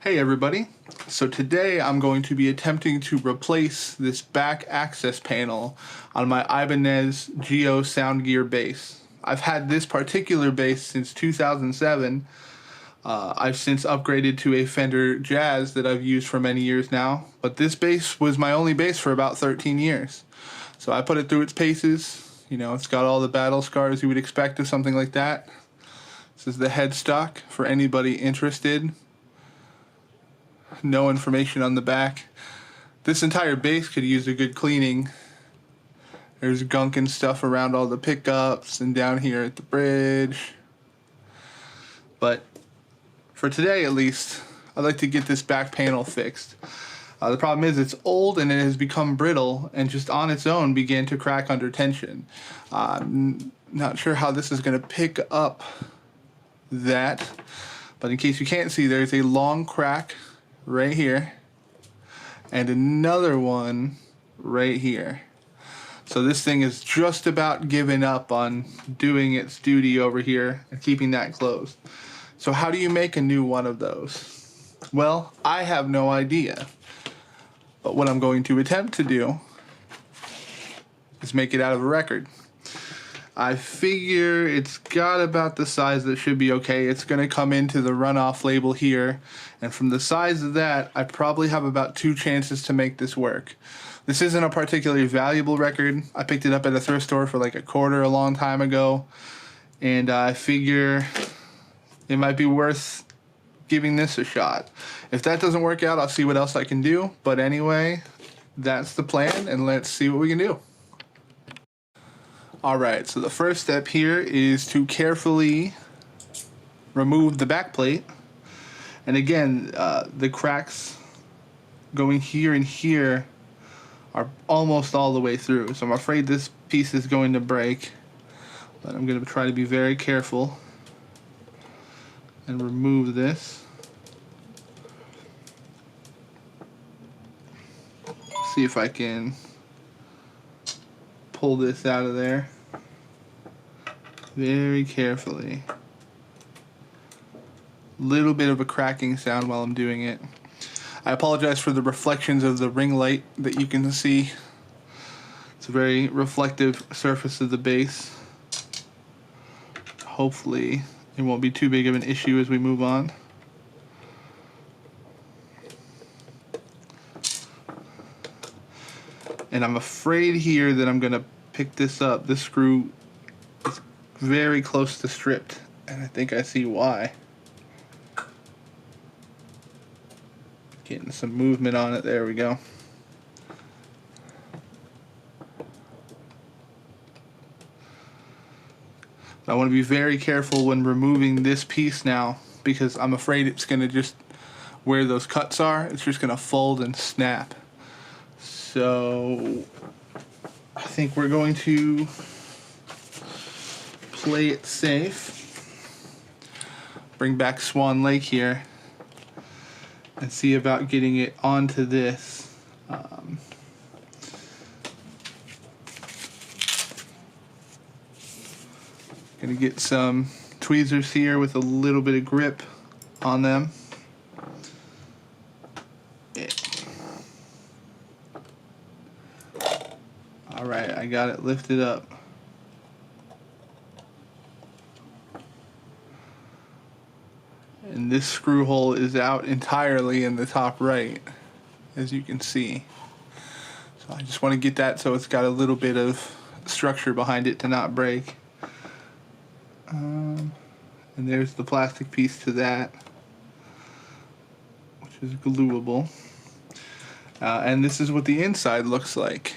Hey everybody, so today I'm going to be attempting to replace this back access panel on my Ibanez Gio Soundgear bass. I've had this particular bass since 2007. I've since upgraded to a Fender Jazz that I've used for many years now, but this bass was my only bass for about 13 years. So I put it through its paces. You know, it's got all the battle scars you would expect of something like that. This is the headstock for anybody interested. No information on the back. This entire bass could use a good cleaning. There's gunk and stuff around all the pickups and down here at the bridge. But for today at least, I'd like to get this back panel fixed. The problem is it's old and it has become brittle and just on its own began to crack under tension. I'm not sure how this is going to pick up that, but in case you can't see, there's a long crack right here and another one right here. So this thing is just about given up on doing its duty over here and keeping that closed. So how do you make a new one of those? Well, I have no idea, but what I'm going to attempt to do is make it out of a record. I figure it's got about the size that should be okay. It's going to come into the runoff label here, and from the size of that, I probably have about 2 chances to make this work. This isn't a particularly valuable record. I picked it up at a thrift store for like $1 a long time ago, and I figure it might be worth giving this a shot. If that doesn't work out, I'll see what else I can do, but anyway, that's the plan, and let's see what we can do. Alright, so the first step here is to carefully remove the backplate. And again, the cracks going here and here are almost all the way through. So I'm afraid this piece is going to break. But I'm going to try to be very careful and remove this. See if I can pull this out of there very carefully. Little bit of a cracking sound while I'm doing it. I apologize for the reflections of the ring light that you can see. It's a very reflective surface of the bass. Hopefully it won't be too big of an issue as we move on. And I'm afraid here that I'm going to pick this up. This screw is very close to stripped, and I think I see why. Getting some movement on it. There we go. I want to be very careful when removing this piece now, because I'm afraid it's going to just, where those cuts are, it's just going to fold and snap. So I think we're going to play it safe, bring back Swan Lake here, and see about getting it onto this. Gonna get some tweezers here with a little bit of grip on them. Alright, I got it lifted up. And this screw hole is out entirely in the top right, as you can see. So I just want to get that so it's got a little bit of structure behind it to not break. And there's the plastic piece to that, which is gluable. And this is what the inside looks like.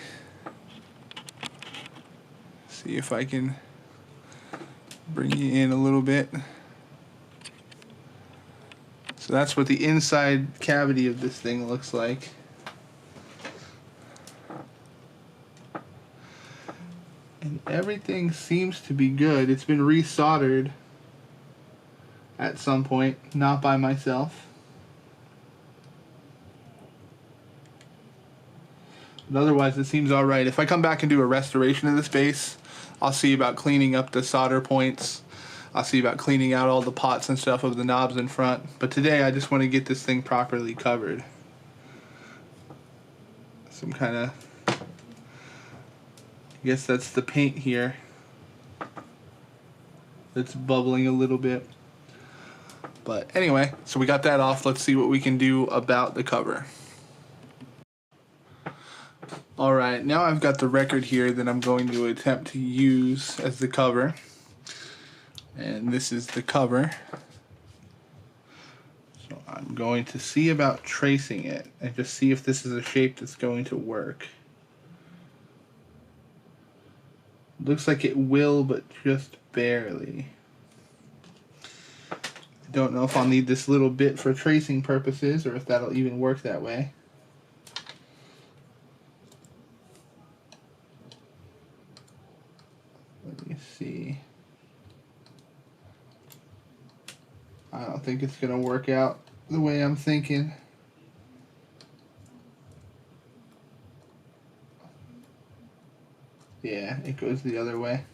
See if I can bring you in a little bit. So that's what the inside cavity of this thing looks like. And everything seems to be good. It's been resoldered at some point, not by myself. But otherwise it seems alright. If I come back and do a restoration of this bass, I'll see about cleaning up the solder points. I'll see about cleaning out all the pots and stuff of the knobs in front. But today I just want to get this thing properly covered. Some kind of, I guess that's the paint here. It's bubbling a little bit. But anyway, so we got that off. Let's see what we can do about the cover. Alright, now I've got the record here that I'm going to attempt to use as the cover. And this is the cover. So I'm going to see about tracing it and just see if this is a shape that's going to work. Looks like it will, but just barely. Don't know if I'll need this little bit for tracing purposes or if that'll even work that way. Let me see. I don't think it's going to work out the way I'm thinking. Yeah, it goes the other way.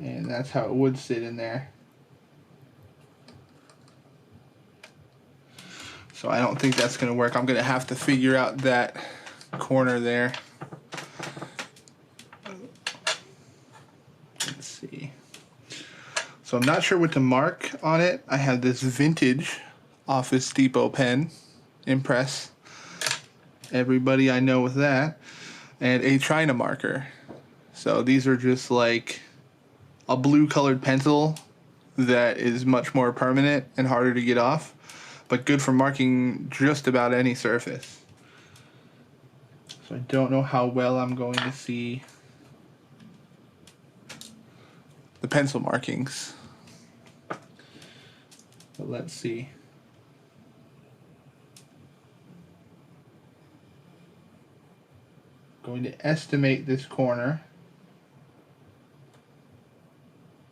And that's how it would sit in there. So I don't think that's going to work. I'm going to have to figure out that corner there. Let's see. So I'm not sure what to mark on it. I have this vintage Office Depot pen, Impress. Everybody I know with that. And a China marker. So these are just like a blue colored pencil that is much more permanent and harder to get off, but good for marking just about any surface. So I don't know how well I'm going to see the pencil markings. But let's see. Going to estimate this corner.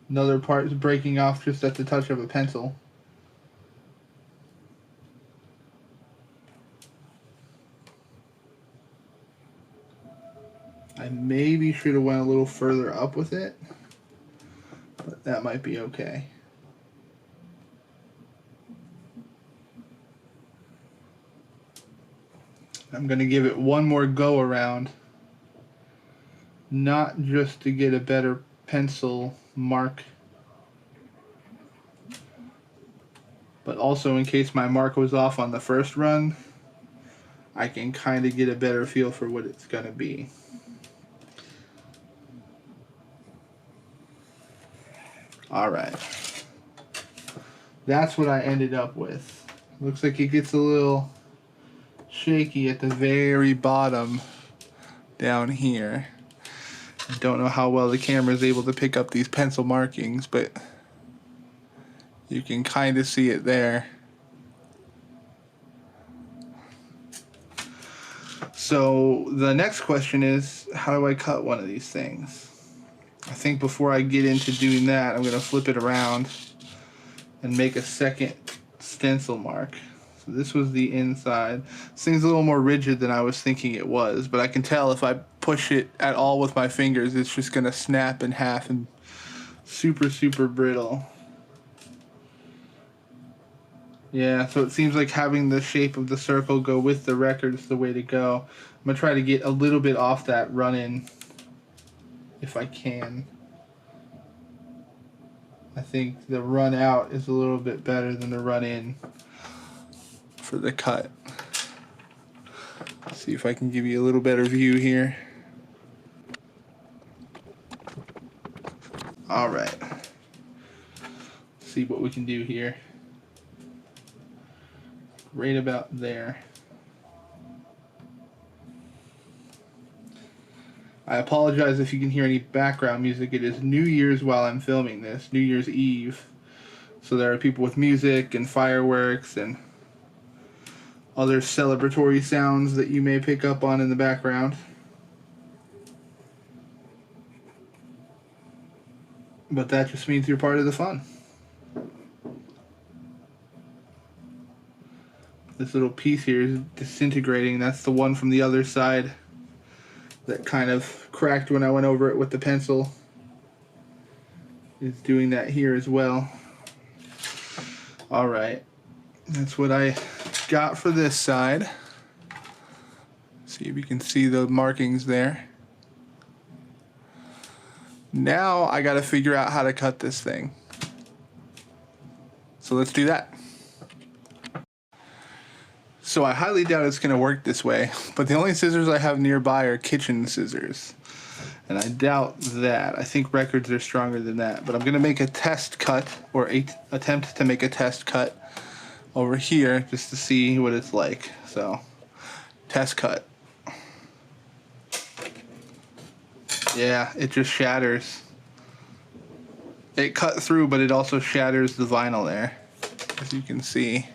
Another part is breaking off just at the touch of a pencil. I maybe should have went a little further up with it, but that might be okay. I'm going to give it one more go around, not just to get a better pencil mark, but also in case my mark was off on the first run, I can kind of get a better feel for what it's going to be. Alright, that's what I ended up with. Looks like it gets a little shaky at the very bottom down here. Don't know how well the camera is able to pick up these pencil markings, but you can kind of see it there. So the next question is, how do I cut one of these things? I think before I get into doing that, I'm going to flip it around and make a second stencil mark. So this was the inside. This thing's a little more rigid than I was thinking it was, but I can tell if I push it at all with my fingers, it's just going to snap in half and super, super brittle. Yeah, so it seems like having the shape of the circle go with the record is the way to go. I'm going to try to get a little bit off that run-in if I can. I think the run out is a little bit better than the run in for the cut. Let's see if I can give you a little better view here. Alright. See what we can do here. Right about there. I apologize if you can hear any background music. It is New Year's while I'm filming this, New Year's Eve. So there are people with music and fireworks and other celebratory sounds that you may pick up on in the background. But that just means you're part of the fun. This little piece here is disintegrating. That's the one from the other side that kind of cracked when I went over it with the pencil is doing that here as well. All right, that's what I got for this side. See if you can see the markings there. Now I got to figure out how to cut this thing. So let's do that. So I highly doubt it's going to work this way, but the only scissors I have nearby are kitchen scissors. And I doubt that. I think records are stronger than that. But I'm going to make a test cut, or attempt to make a test cut over here just to see what it's like. So, test cut. Yeah, it just shatters. It cut through, but it also shatters the vinyl there, as you can see.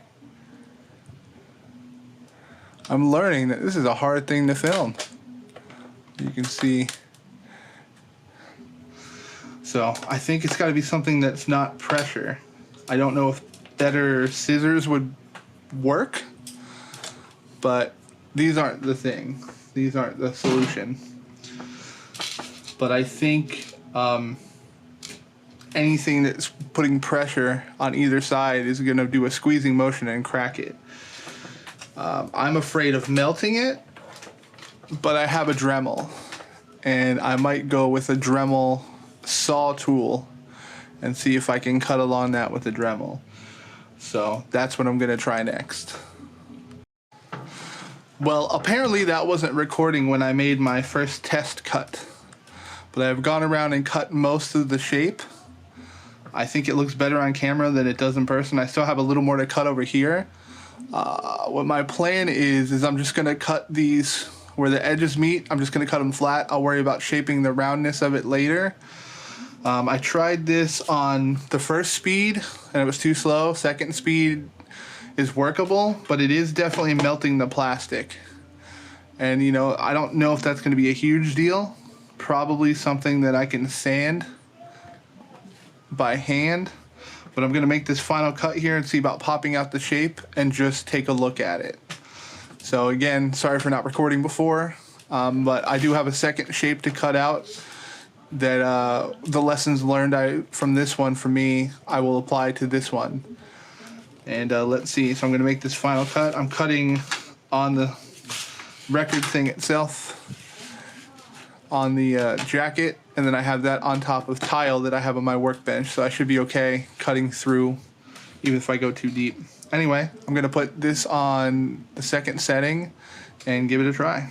I'm learning that this is a hard thing to film. You can see. So I think it's got to be something that's not pressure. I don't know if better scissors would work, but these aren't the thing. These aren't the solution. But I think anything that's putting pressure on either side is going to do a squeezing motion and crack it. I'm afraid of melting it, but I have a Dremel, and I might go with a Dremel saw tool and see if I can cut along that with a Dremel. So that's what I'm going to try next. Well, apparently that wasn't recording when I made my first test cut, but I've gone around and cut most of the shape. I think it looks better on camera than it does in person. I still have a little more to cut over here. What my plan is I'm just going to cut these where the edges meet. I'm just going to cut them flat. I'll worry about shaping the roundness of it later. I tried this on the first speed and it was too slow. Second speed is workable, but it is definitely melting the plastic. And you know, I don't know if that's going to be a huge deal. Probably something that I can sand by hand. But I'm going to make this final cut here and see about popping out the shape and just take a look at it. So again, sorry for not recording before, but I do have a second shape to cut out that the lessons learned from this one for me, I will apply to this one. And let's see, so I'm going to make this final cut. I'm cutting on the record thing itself, on the jacket, and then I have that on top of tile that I have on my workbench, so I should be okay cutting through even if I go too deep. Anyway, I'm going to put this on the second setting and give it a try.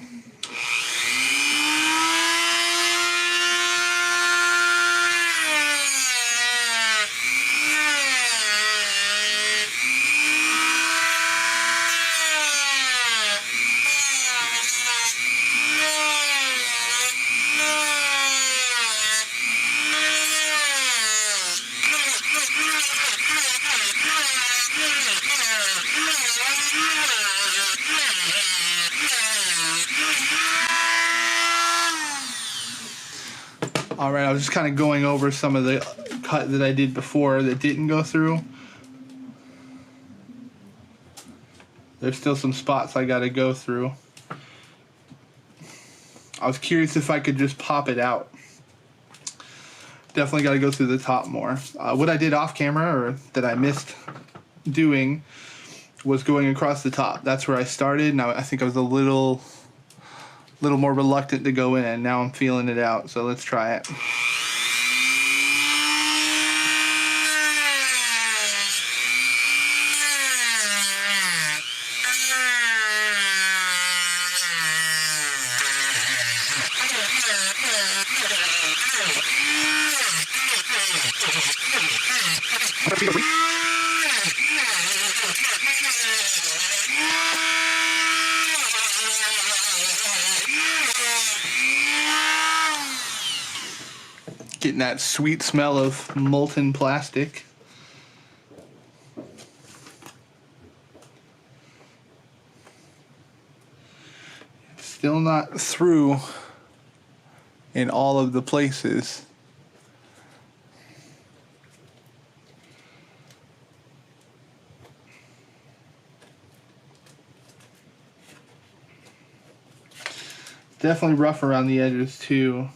All right, I was just kind of going over some of the cut that I did before that didn't go through. There's still some spots I got to go through. I was curious if I could just pop it out. Definitely got to go through the top more. What I did off camera, or that I missed doing, was going across the top. That's where I started. Now I think I was a little more reluctant to go in. Now I'm feeling it out, so let's try it. Getting that sweet smell of molten plastic. Still not through in all of the places. definitely rough around the edges too.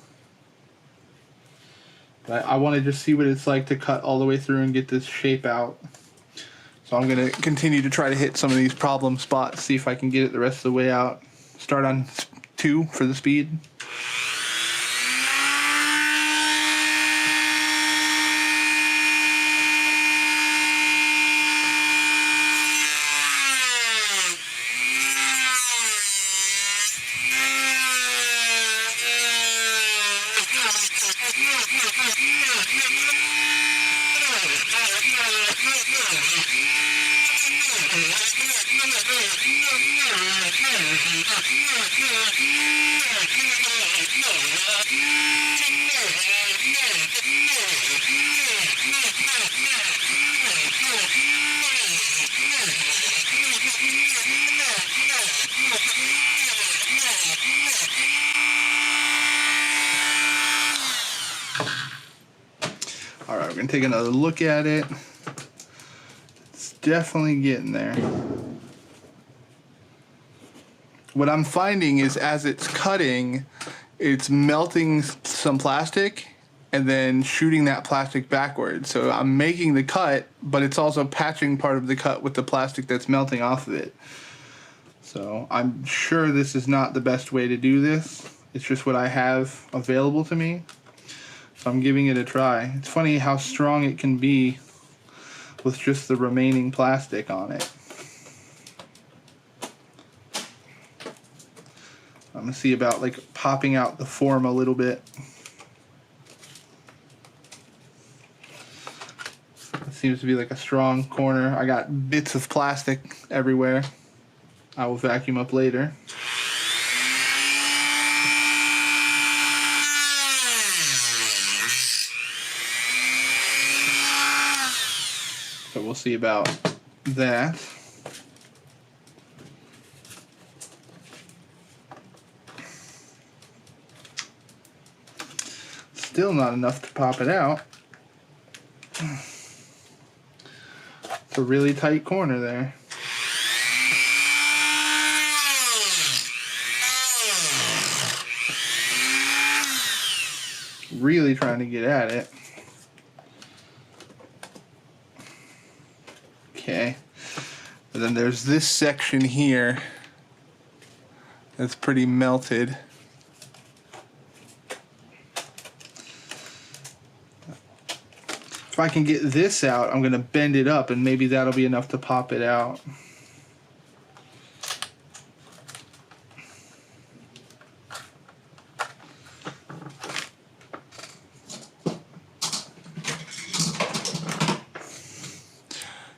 But I want to just see what it's like to cut all the way through and get this shape out. So I'm going to continue to try to hit some of these problem spots, see if I can get it the rest of the way out. Start on 2 for the speed. Alright, we're going to take another look at it. It's definitely getting there. What I'm finding is as it's cutting, it's melting some plastic and then shooting that plastic backwards. So I'm making the cut, but it's also patching part of the cut with the plastic that's melting off of it. So I'm sure this is not the best way to do this. It's just what I have available to me. So I'm giving it a try. It's funny how strong it can be with just the remaining plastic on it. I'm gonna see about like popping out the form a little bit. It seems to be like a strong corner. I got bits of plastic everywhere. I will vacuum up later. So we'll see about that. Still not enough to pop it out. It's a really tight corner there. Really trying to get at it. Okay. And then there's this section here that's pretty melted. If I can get this out, I'm going to bend it up and maybe that'll be enough to pop it out.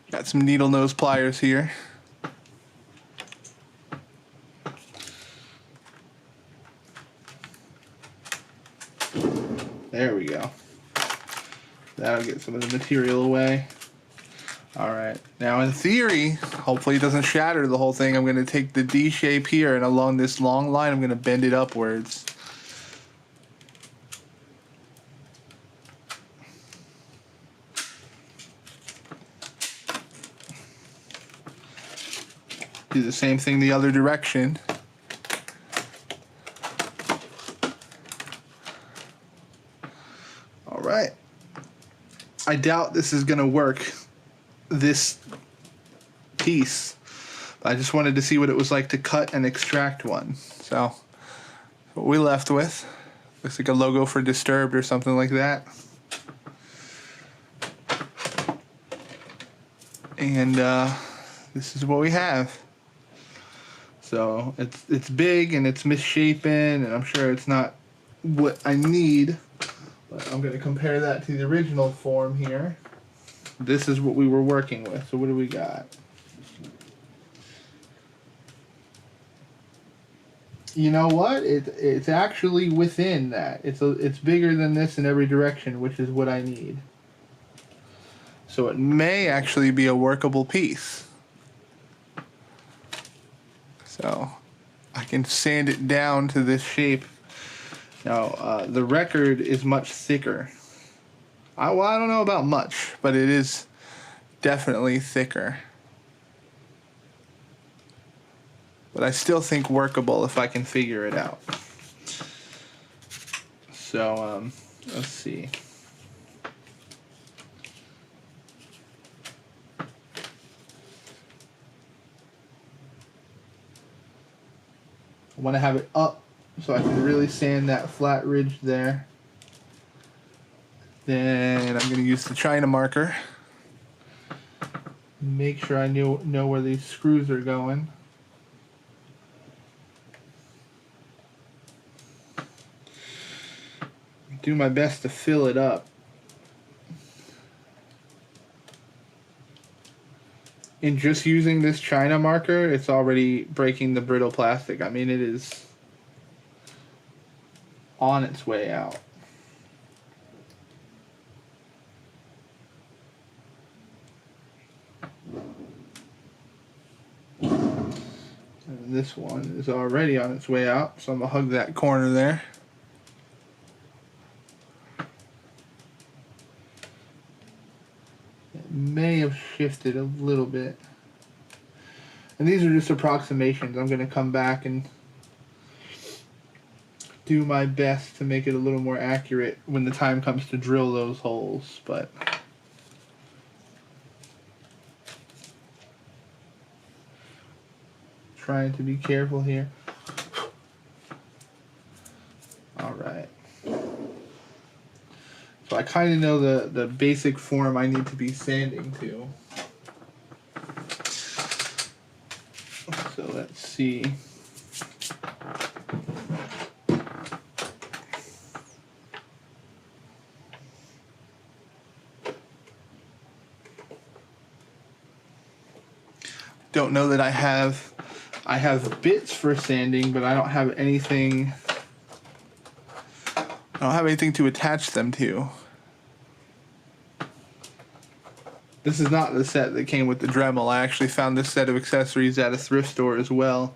Got some needle nose pliers here. There we go. That'll get some of the material away. Alright, now in theory, hopefully it doesn't shatter the whole thing, I'm going to take the D shape here and along this long line I'm going to bend it upwards. Do the same thing the other direction. Alright. I doubt this is going to work, this piece. But I just wanted to see what it was like to cut and extract one. So, what we left with. Looks like a logo for Disturbed or something like that. And this is what we have. So it's big and it's misshapen, and I'm sure it's not what I need. But I'm going to compare that to the original form here. This is what we were working with. So what do we got? You know what? It's actually within that. It's bigger than this in every direction, which is what I need. So it may actually be a workable piece. So I can sand it down to this shape. Now, the record is much thicker. Well, I don't know about much, but it is definitely thicker. But I still think workable if I can figure it out. So let's see. I want to have it up so I can really sand that flat ridge there. Then I'm going to use the China marker. Make sure I know where these screws are going. Do my best to fill it up. In just using this China marker, it's already breaking the brittle plastic. I mean, it is on its way out. And this one is already on its way out, so I'm going to hug that corner there. It may have shifted a little bit. And these are just approximations. I'm going to come back and do my best to make it a little more accurate when the time comes to drill those holes, but trying to be careful here. All right. So I kind of know the basic form I need to be sanding to. So let's see. Don't know that I have bits for sanding, but I don't have anything. I don't have anything to attach them to. This is not the set that came with the Dremel. I actually found this set of accessories at a thrift store as well,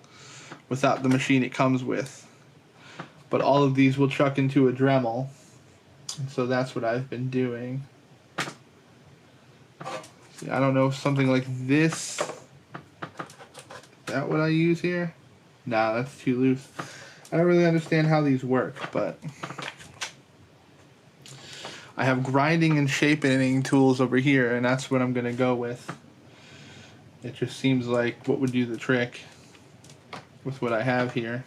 without the machine it comes with. But all of these will chuck into a Dremel, and so that's what I've been doing. See, I don't know if something like this. Is that what I use here? Nah, that's too loose. I don't really understand how these work, but I have grinding and shaping tools over here, and that's what I'm going to go with. It just seems like what would do the trick with what I have here.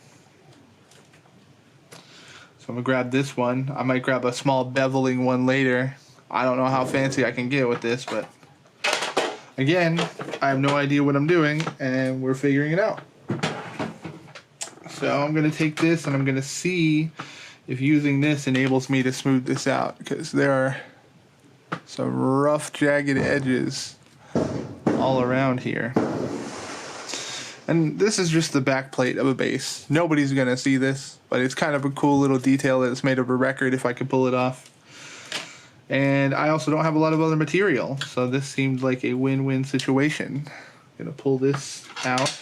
So I'm going to grab this one. I might grab a small beveling one later. I don't know how fancy I can get with this, but again, I have no idea what I'm doing, and we're figuring it out. So I'm going to take this, and I'm going to see if using this enables me to smooth this out, because there are some rough, jagged edges all around here. And this is just the back plate of a bass. Nobody's going to see this, but it's kind of a cool little detail that it's made of a record if I could pull it off. And I also don't have a lot of other material, so this seemed like a win-win situation. I'm going to pull this out.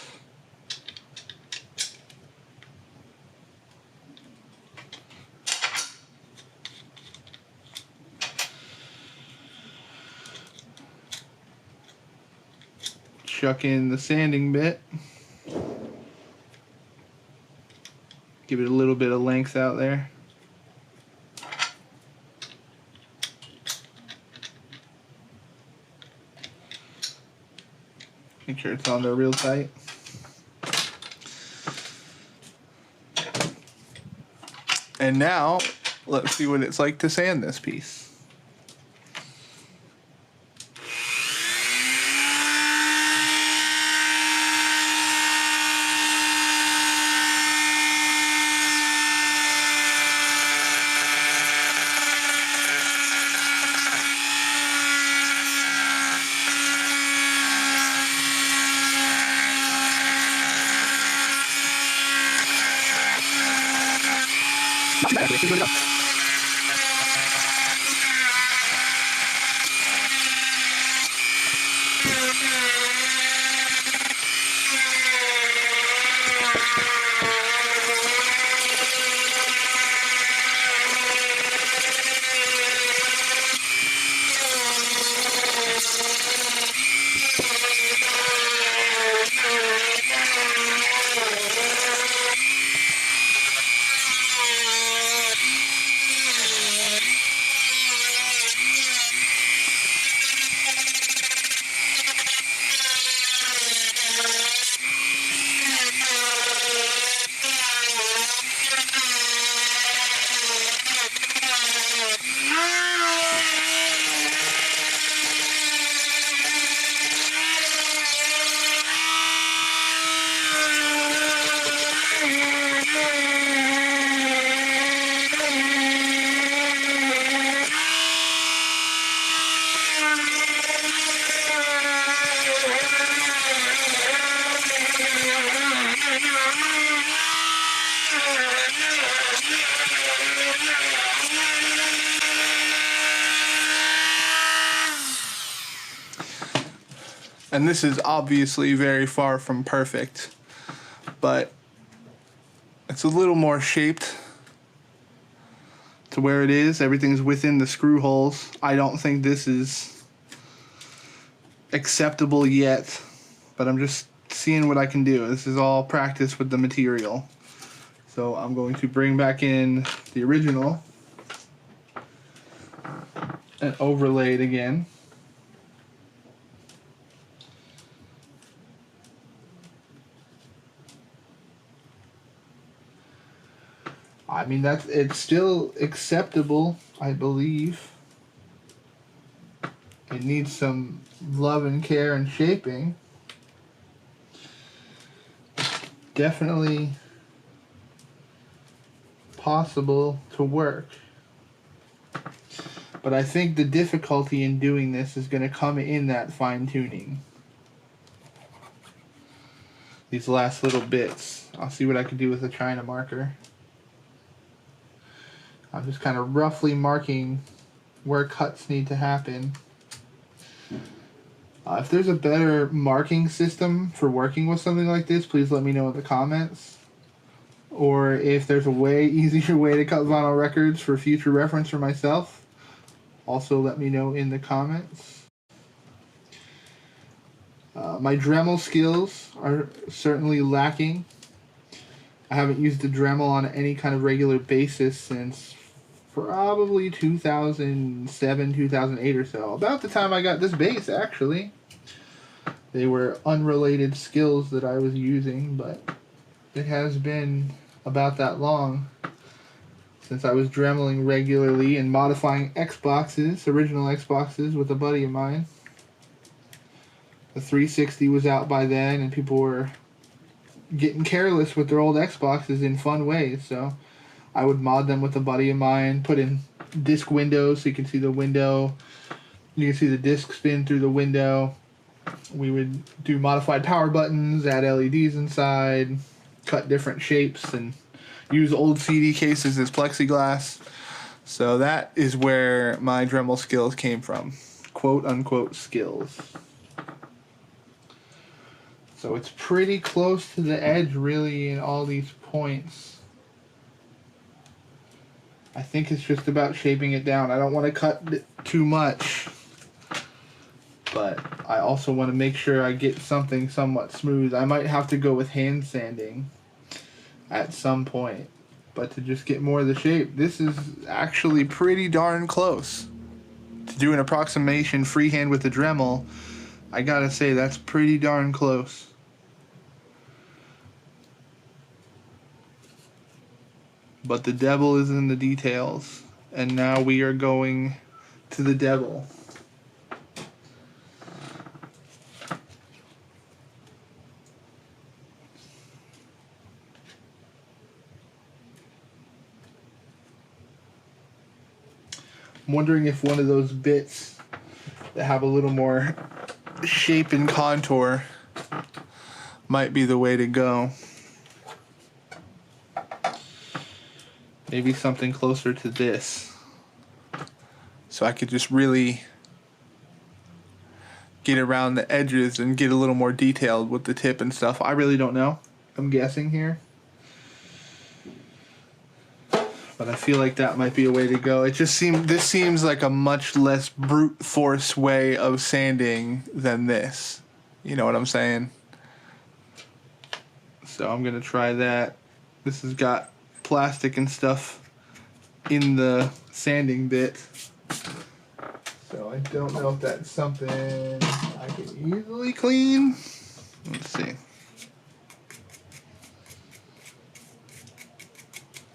Chuck in the sanding bit. Give it a little bit of length out there. Make sure it's on there real tight. And now, let's see what it's like to sand this piece. And this is obviously very far from perfect, but it's a little more shaped to where it is. Everything's within the screw holes. I don't think this is acceptable yet, but I'm just seeing what I can do. This is all practice with the material. So I'm going to bring back in the original and overlay it again. I mean, it's still acceptable, I believe. It needs some love and care and shaping. Definitely possible to work. But I think the difficulty in doing this is going to come in that fine tuning. These last little bits. I'll see what I can do with a China marker. I'm just kind of roughly marking where cuts need to happen. If there's a better marking system for working with something like this, please let me know in the comments. Or if there's a way easier way to cut vinyl records for future reference for myself, also let me know in the comments. My Dremel skills are certainly lacking. I haven't used a Dremel on any kind of regular basis since probably 2007, 2008 or so. About the time I got this bass, actually. They were unrelated skills that I was using, but it has been about that long since I was Dremeling regularly and modifying Xboxes, original Xboxes, with a buddy of mine. The 360 was out by then, and people were getting careless with their old Xboxes in fun ways, so I would mod them with a buddy of mine, put in disc windows so you can see the window. You can see the disc spin through the window. We would do modified power buttons, add LEDs inside, cut different shapes, and use old CD cases as plexiglass. So that is where my Dremel skills came from. Quote unquote skills. So it's pretty close to the edge really in all these points. I think it's just about shaping it down. I don't want to cut too much, but I also want to make sure I get something somewhat smooth. I might have to go with hand sanding at some point, but to just get more of the shape, this is actually pretty darn close. To do an approximation freehand with the Dremel, I gotta say that's pretty darn close. But the devil is in the details. And now we are going to the devil. I'm wondering if one of those bits that have a little more shape and contour might be the way to go. Maybe something closer to this. So I could just really get around the edges and get a little more detailed with the tip and stuff. I really don't know. I'm guessing here. But I feel like that might be a way to go. This seems like a much less brute force way of sanding than this. You know what I'm saying? So I'm gonna try that. This has got plastic and stuff in the sanding bit, so I don't know if that's something I can easily clean. Let's see.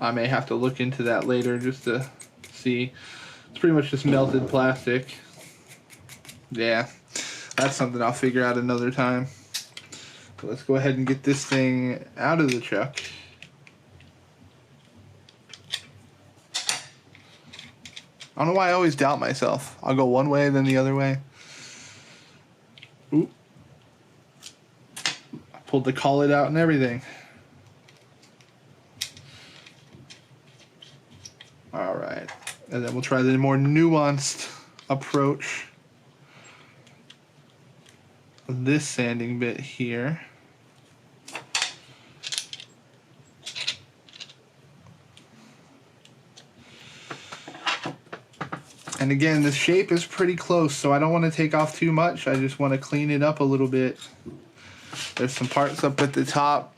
I may have to look into that later just to see. It's pretty much just melted plastic. Yeah, that's something I'll figure out another time. So let's go ahead and get this thing out of the chuck. I don't know why I always doubt myself. I'll go one way, then the other way. Oop. I pulled the collet out and everything. Alright. And then we'll try the more nuanced approach of this sanding bit here. And again, the shape is pretty close, so I don't want to take off too much. I just want to clean it up a little bit. There's some parts up at the top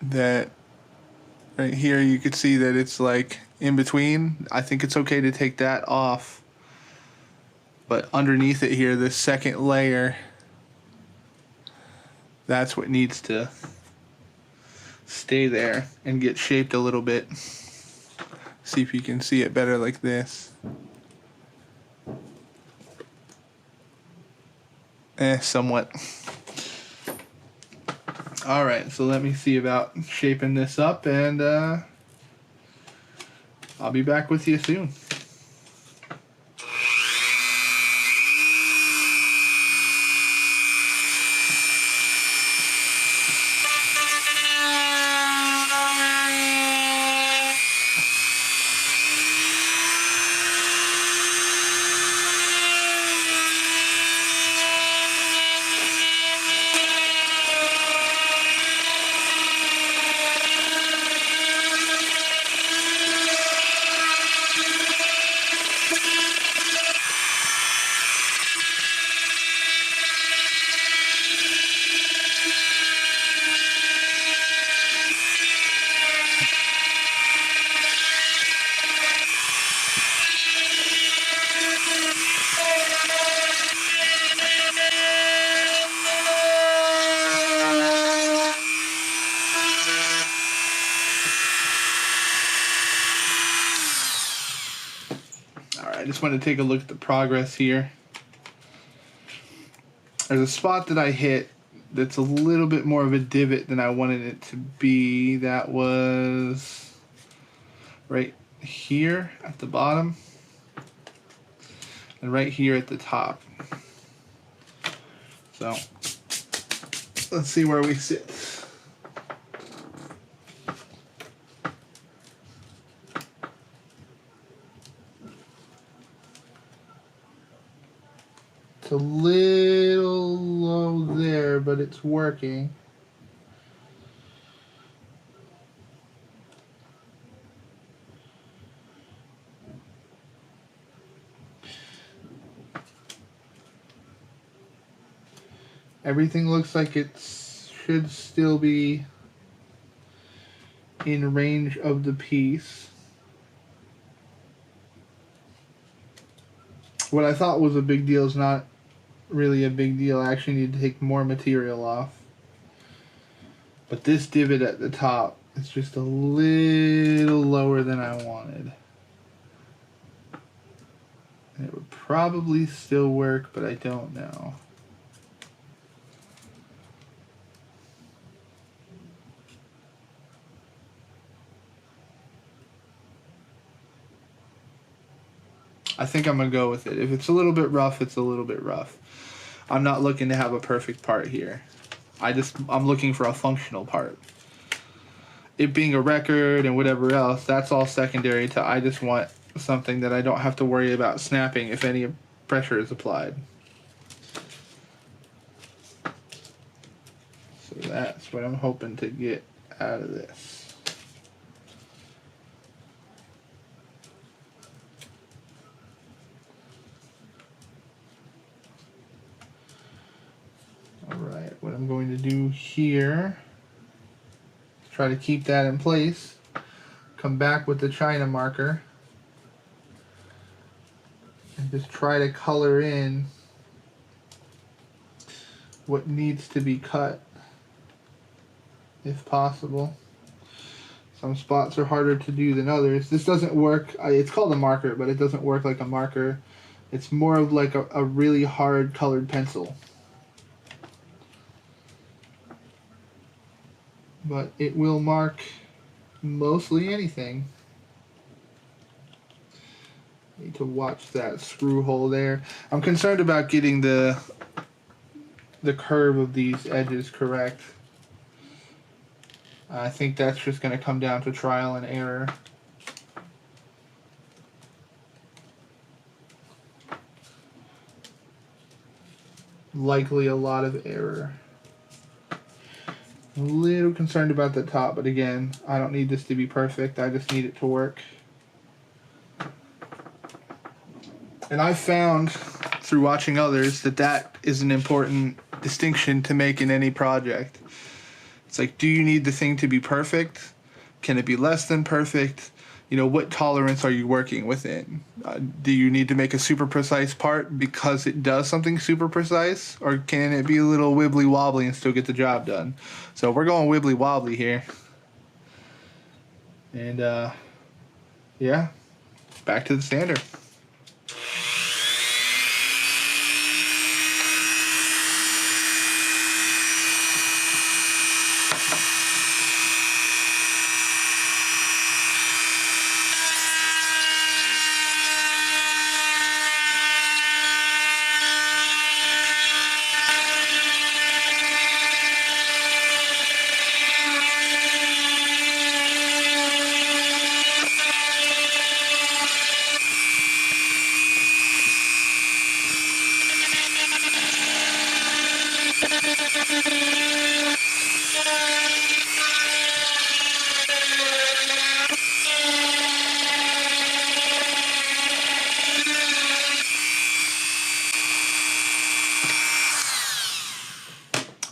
that right here you could see that it's like in between. I think it's okay to take that off. But underneath it here, this second layer, that's what needs to stay there and get shaped a little bit. See if you can see it better like this. Somewhat. Alright, so let me see about shaping this up, and I'll be back with you soon. I just want to take a look at the progress here. There's a spot that I hit that's a little bit more of a divot than I wanted it to be. That was right here at the bottom and right here at the top. So let's see where we sit. It's a little low there, but it's working. Everything looks like it should still be in range of the piece. What I thought was a big deal is not really a big deal. I actually need to take more material off. But this divot at the top is just a little lower than I wanted. And it would probably still work, but I don't know. I think I'm gonna go with it. If it's a little bit rough, it's a little bit rough. I'm not looking to have a perfect part here. I'm looking for a functional part. It being a record and whatever else, that's all secondary to I just want something that I don't have to worry about snapping if any pressure is applied. So that's what I'm hoping to get out of this. Alright, what I'm going to do here, try to keep that in place, come back with the China marker, and just try to color in what needs to be cut, if possible. Some spots are harder to do than others. This doesn't work, it's called a marker, but it doesn't work like a marker. It's more of like a really hard colored pencil. But it will mark mostly anything. Need to watch that screw hole there. I'm concerned about getting the curve of these edges correct. I think that's just going to come down to trial and error. Likely a lot of error. A little concerned about the top, but again, I don't need this to be perfect. I just need it to work. And I found through watching others that is an important distinction to make in any project. It's like, do you need the thing to be perfect? Can it be less than perfect? You know, what tolerance are you working within? Do you need to make a super precise part because it does something super precise? Or can it be a little wibbly wobbly and still get the job done? So we're going wibbly wobbly here. And yeah, back to the sander.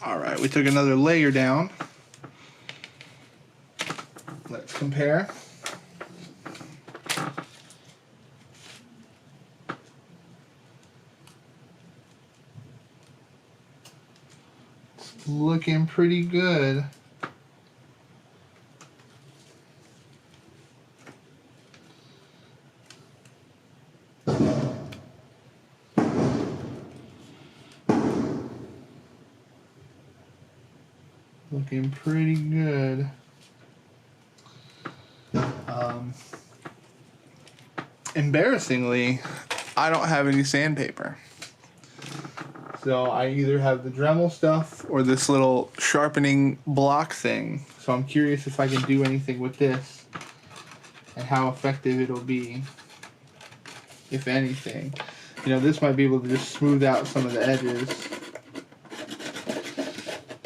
Alright, we took another layer down. Let's compare. It's looking pretty good. Looking pretty good. Embarrassingly, I don't have any sandpaper. So I either have the Dremel stuff or this little sharpening block thing. So I'm curious if I can do anything with this and how effective it'll be, if anything. You know, this might be able to just smooth out some of the edges.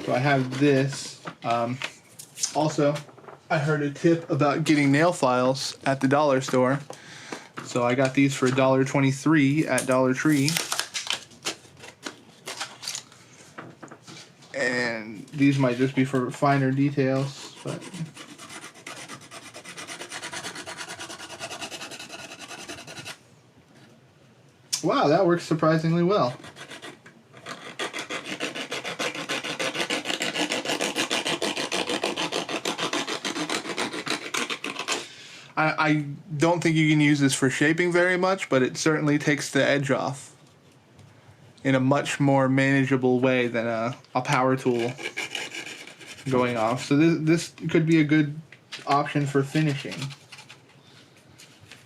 So I have this. Also, I heard a tip about getting nail files at the dollar store. So I got these for $1.23 at Dollar Tree. And these might just be for finer details, but wow, that works surprisingly well. I don't think you can use this for shaping very much, but it certainly takes the edge off in a much more manageable way than a power tool going off. So this could be a good option for finishing.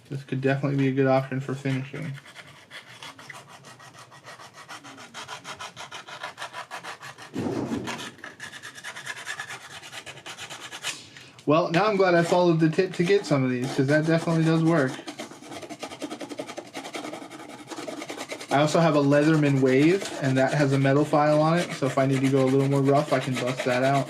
This could definitely be a good option for finishing. Well, now I'm glad I followed the tip to get some of these, because that definitely does work. I also have a Leatherman Wave, and that has a metal file on it, so if I need to go a little more rough, I can bust that out.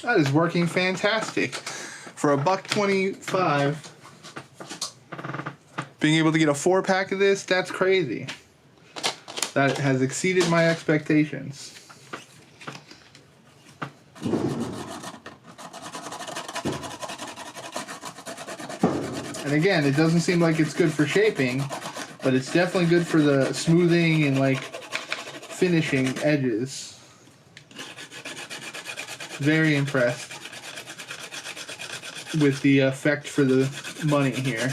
That is working fantastic. For $1.25, being able to get a 4-pack of this, that's crazy. That has exceeded my expectations. And again, it doesn't seem like it's good for shaping, but it's definitely good for the smoothing and like finishing edges. Very impressed with the effect for the money here.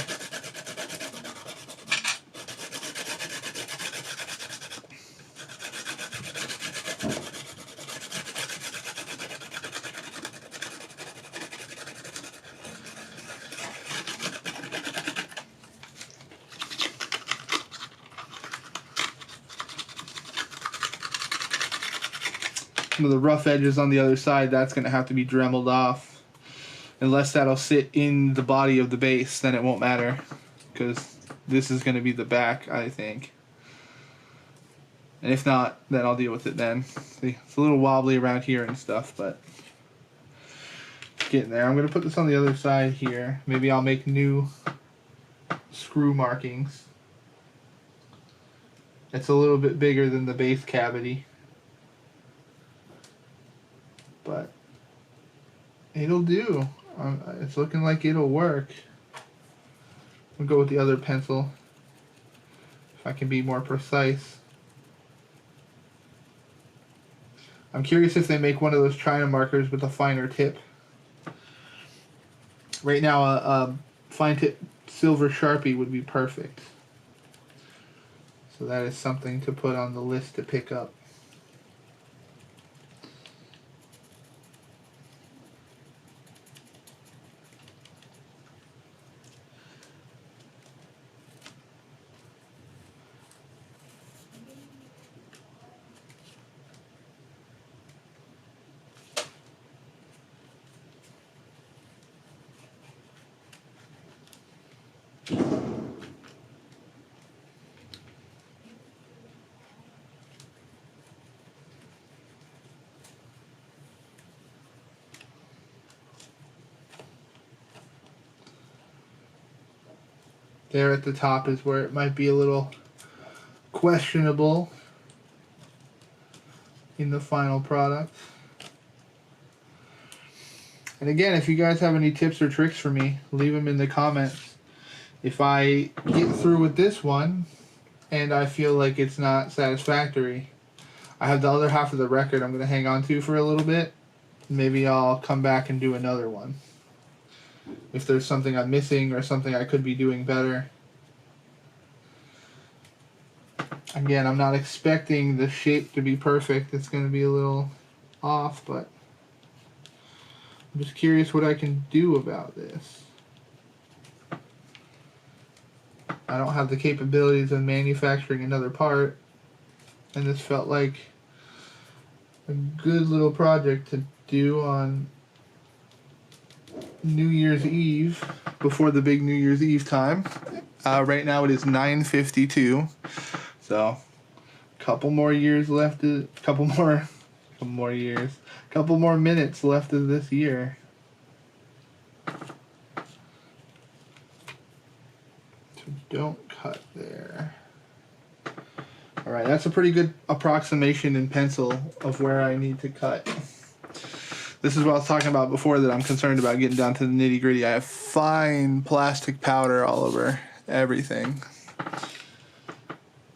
Some of the rough edges on the other side, that's going to have to be dremeled off. Unless that'll sit in the body of the bass, then it won't matter. Because this is going to be the back, I think. And if not, then I'll deal with it then. See, it's a little wobbly around here and stuff, but it's getting there. I'm going to put this on the other side here. Maybe I'll make new screw markings. It's a little bit bigger than the bass cavity, but it'll do. It's looking like it'll work. I'll go with the other pencil if I can be more precise. I'm curious if they make one of those China markers with a finer tip. Right now, a fine tip silver Sharpie would be perfect. So that is something to put on the list to pick up. There at the top is where it might be a little questionable in the final product. And again, if you guys have any tips or tricks for me, leave them in the comments. If I get through with this one and I feel like it's not satisfactory, I have the other half of the record I'm going to hang on to for a little bit. Maybe I'll come back and do another one. If there's something I'm missing or something I could be doing better. Again, I'm not expecting the shape to be perfect. It's going to be a little off, but I'm just curious what I can do about this. I don't have the capabilities of manufacturing another part, and this felt like a good little project to do on New Year's Eve, before the big New Year's Eve time. Right now it is 9:52, so a couple more years left. Couple more minutes left of this year. So don't cut there. All right, that's a pretty good approximation in pencil of where I need to cut. This is what I was talking about before, that I'm concerned about getting down to the nitty gritty. I have fine plastic powder all over everything.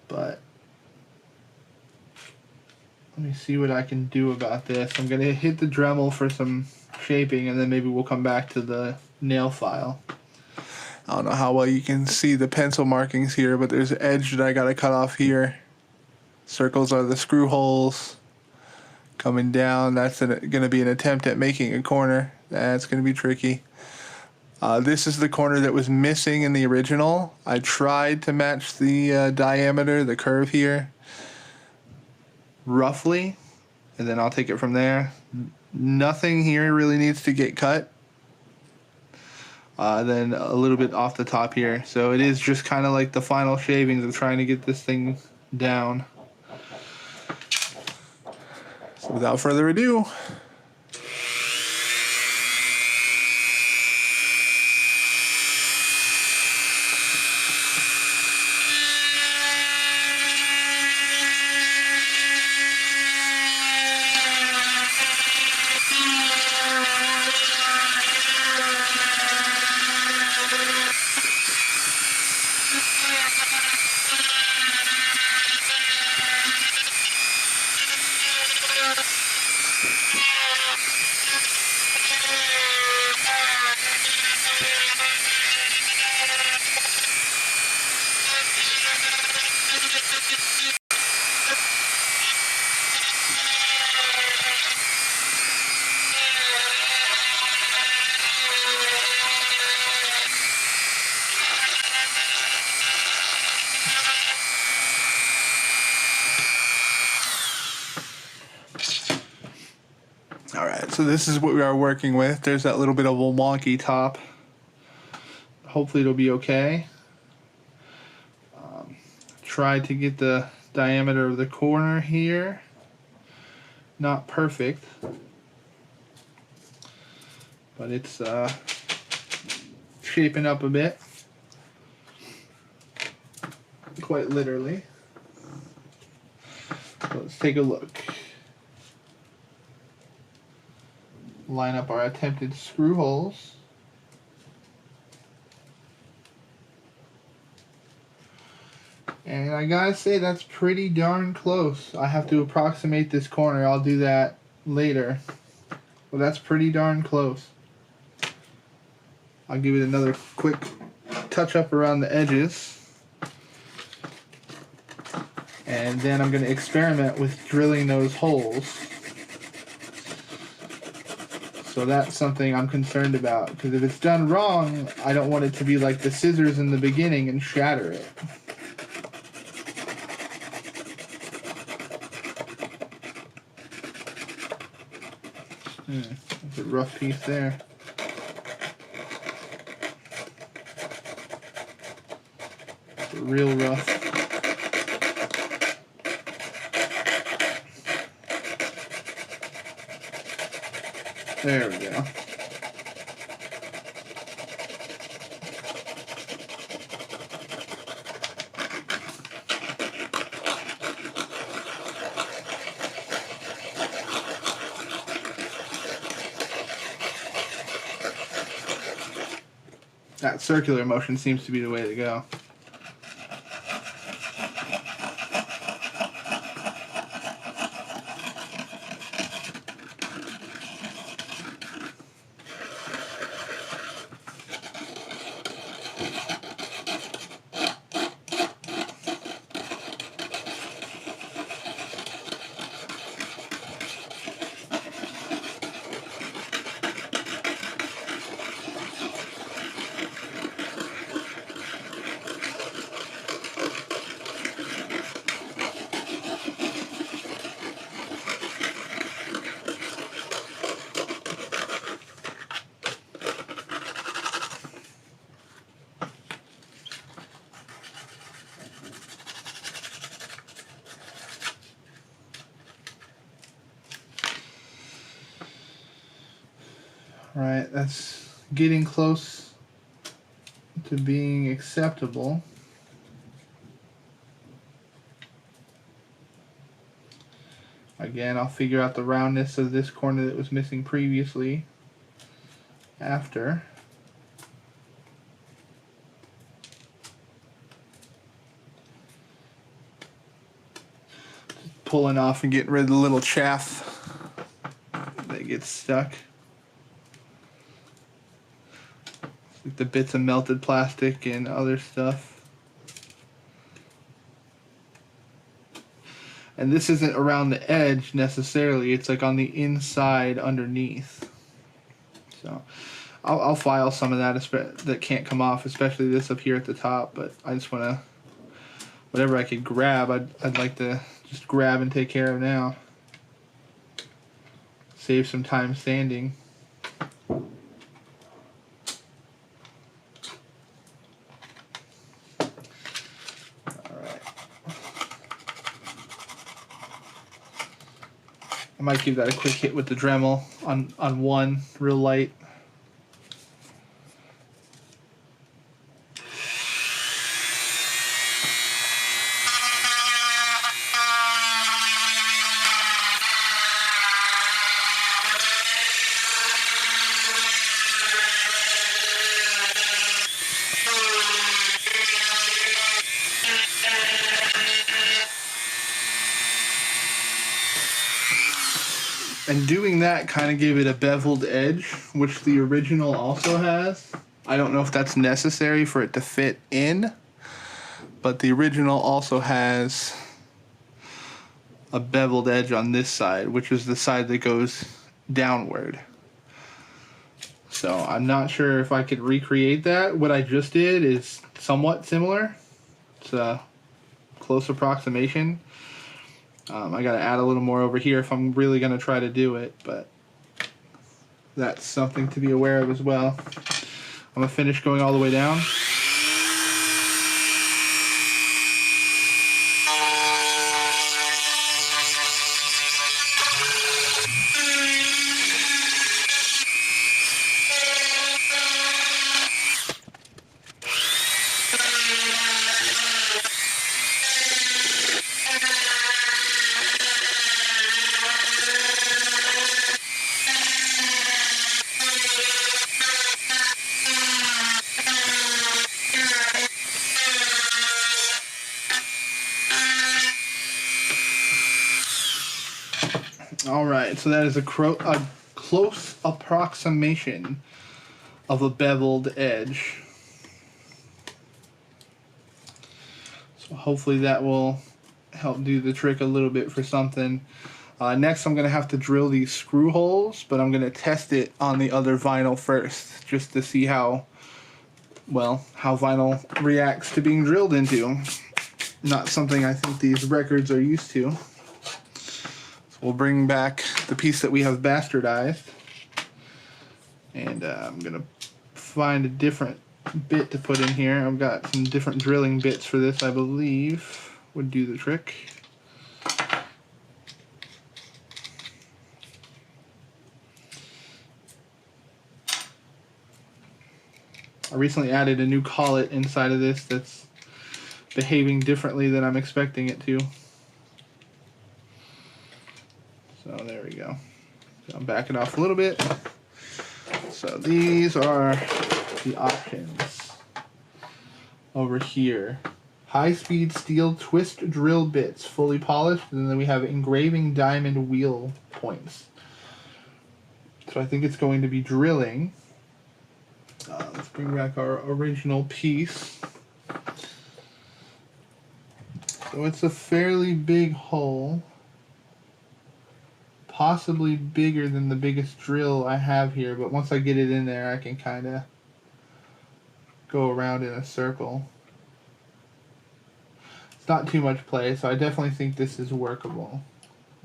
But let me see what I can do about this. I'm going to hit the Dremel for some shaping, and then maybe we'll come back to the nail file. I don't know how well you can see the pencil markings here, but there's an edge that I got to cut off here. Circles are the screw holes. Coming down, that's going to be an attempt at making a corner. That's going to be tricky. This is the corner that was missing in the original. I tried to match the diameter, the curve here, roughly, and then I'll take it from there. Nothing here really needs to get cut. Then a little bit off the top here. So it is just kind of like the final shavings of trying to get this thing down. Without further ado, Alright, so this is what we are working with. There's that little bit of a wonky top. Hopefully it'll be okay. Try to get the diameter of the corner here. Not perfect, but it's shaping up a bit. Quite literally. So let's take a look. Line up our attempted screw holes. And I gotta say, that's pretty darn close. I have to approximate this corner. I'll do that later. But that's pretty darn close. I'll give it another quick touch up around the edges. And then I'm going to experiment with drilling those holes. So that's something I'm concerned about, because if it's done wrong, I don't want it to be like the scissors in the beginning and shatter it. That's a rough piece there. It's real rough. There we go. That circular motion seems to be the way to go. Right, that's getting close to being acceptable. Again, I'll figure out the roundness of this corner that was missing previously after. Just pulling off and getting rid of the little chaff that gets stuck. Like the bits of melted plastic and other stuff. And this isn't around the edge necessarily, it's like on the inside underneath. So I'll file some of that that can't come off, especially this up here at the top, but I just want to, whatever I could grab, I'd like to just grab and take care of now. Save some time sanding. I might give that a quick hit with the Dremel on one, real light. And doing that kind of gave it a beveled edge, which the original also has. I don't know if that's necessary for it to fit in, but the original also has a beveled edge on this side, which is the side that goes downward. So I'm not sure if I could recreate that. What I just did is somewhat similar. It's a close approximation. I gotta add a little more over here if I'm really gonna try to do it, but that's something to be aware of as well. I'm gonna finish going all the way down. Alright, so that is a close approximation of a beveled edge. So hopefully that will help do the trick a little bit for something. Next I'm going to have to drill these screw holes, but I'm going to test it on the other vinyl first, just to see how vinyl reacts to being drilled into. Not something I think these records are used to. We'll bring back the piece that we have bastardized, and I'm gonna find a different bit to put in here. I've got some different drilling bits for this, I believe would do the trick. I recently added a new collet inside of this that's behaving differently than I'm expecting it to. So there we go. So I'm backing off a little bit. So these are the options over here. High-speed steel twist drill bits, fully polished, and then we have engraving diamond wheel points. So I think it's going to be drilling. Let's bring back our original piece. So it's a fairly big hole. Possibly bigger than the biggest drill I have here, but once I get it in there, I can kind of go around in a circle. It's not too much play, so I definitely think this is workable.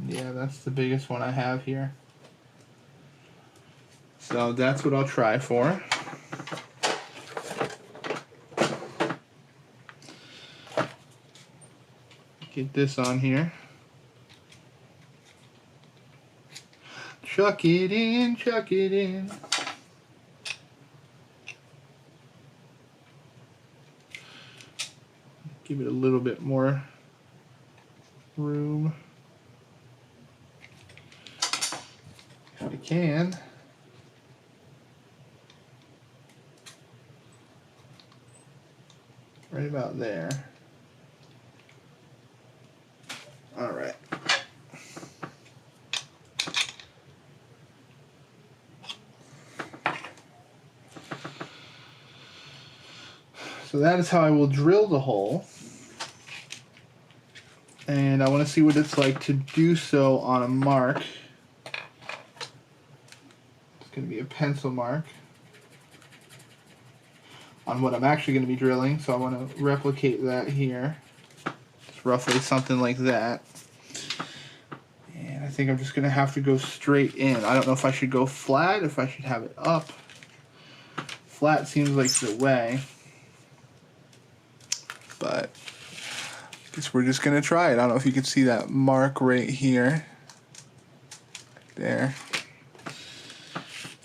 Yeah, that's the biggest one I have here. So that's what I'll try for. Get this on here. Chuck it in, chuck it in. Give it a little bit more room. If I can. Right about there. All right. So that is how I will drill the hole. And I want to see what it's like to do so on a mark. It's going to be a pencil mark on what I'm actually going to be drilling. So I want to replicate that here. It's roughly something like that. And I think I'm just going to have to go straight in. I don't know if I should go flat, if I should have it up. Flat seems like the way. But I guess we're just going to try it. I don't know if you can see that mark right here. There.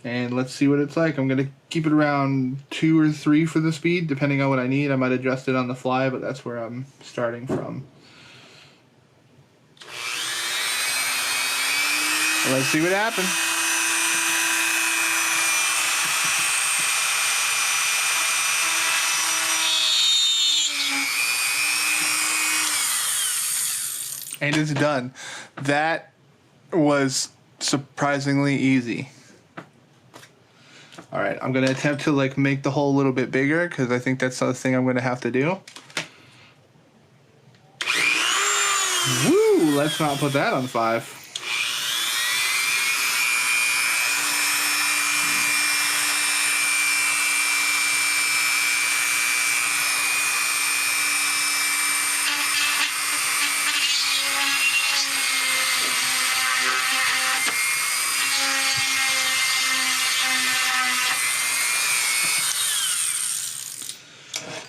And let's see what it's like. I'm going to keep it around 2 or 3 for the speed, depending on what I need. I might adjust it on the fly, but that's where I'm starting from. Let's see what happens. And it's done. That was surprisingly easy. All right, I'm gonna attempt to like make the hole a little bit bigger because I think that's the thing I'm gonna have to do. Woo! Let's not put that on 5.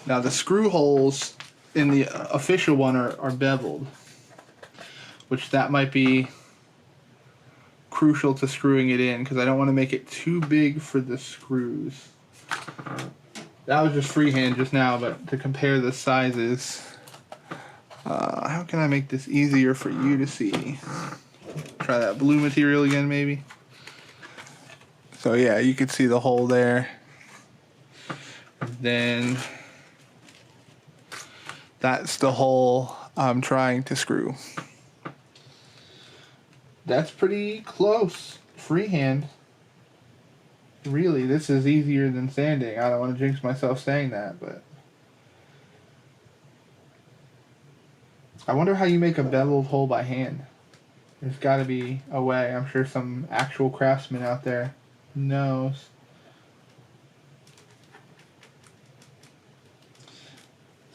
Now the screw holes in the official one are beveled, which that might be crucial to screwing it in because I don't want to make it too big for the screws. That was just freehand just now, but to compare the sizes, how can I make this easier for you to see? Try that blue material again, maybe. So yeah, you can see the hole there. Then that's the hole I'm trying to screw. That's pretty close. Freehand. Really, this is easier than sanding. I don't want to jinx myself saying that, but I wonder how you make a beveled hole by hand. There's got to be a way. I'm sure some actual craftsman out there knows.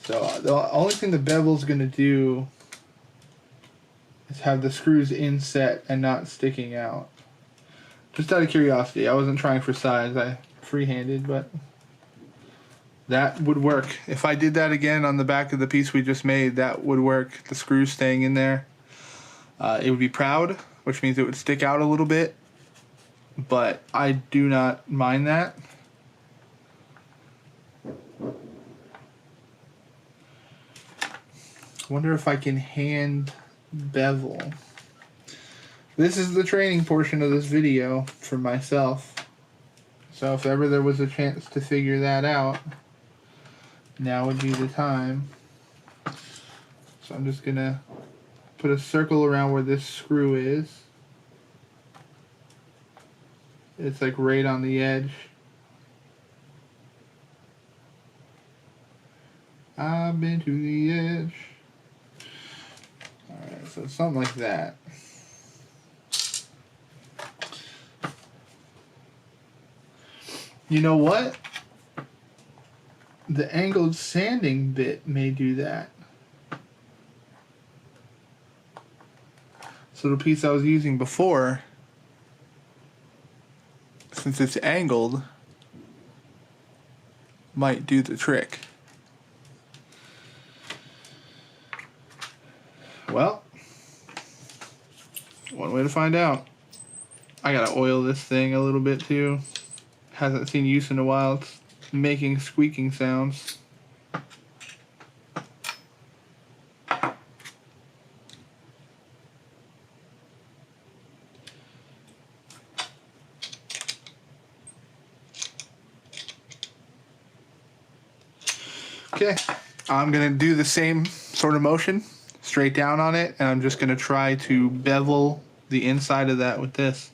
So the only thing the bevel's going to do is have the screws inset and not sticking out. Just out of curiosity, I wasn't trying for size. I freehanded, but that would work. If I did that again on the back of the piece we just made, that would work. The screws staying in there. It would be proud, which means it would stick out a little bit, but I do not mind that. Wonder if I can hand bevel. This is the training portion of this video for myself. So if ever there was a chance to figure that out, now would be the time. So I'm just gonna put a circle around where this screw is. It's like right on the edge. I've been to the edge. Alright, so something like that. You know what? The angled sanding bit may do that. So the piece I was using before, since it's angled, might do the trick. Well, one way to find out. I gotta oil this thing a little bit too. Hasn't seen use in a while. It's making squeaking sounds. Okay, I'm gonna do the same sort of motion straight down on it, and I'm just gonna try to bevel the inside of that with this.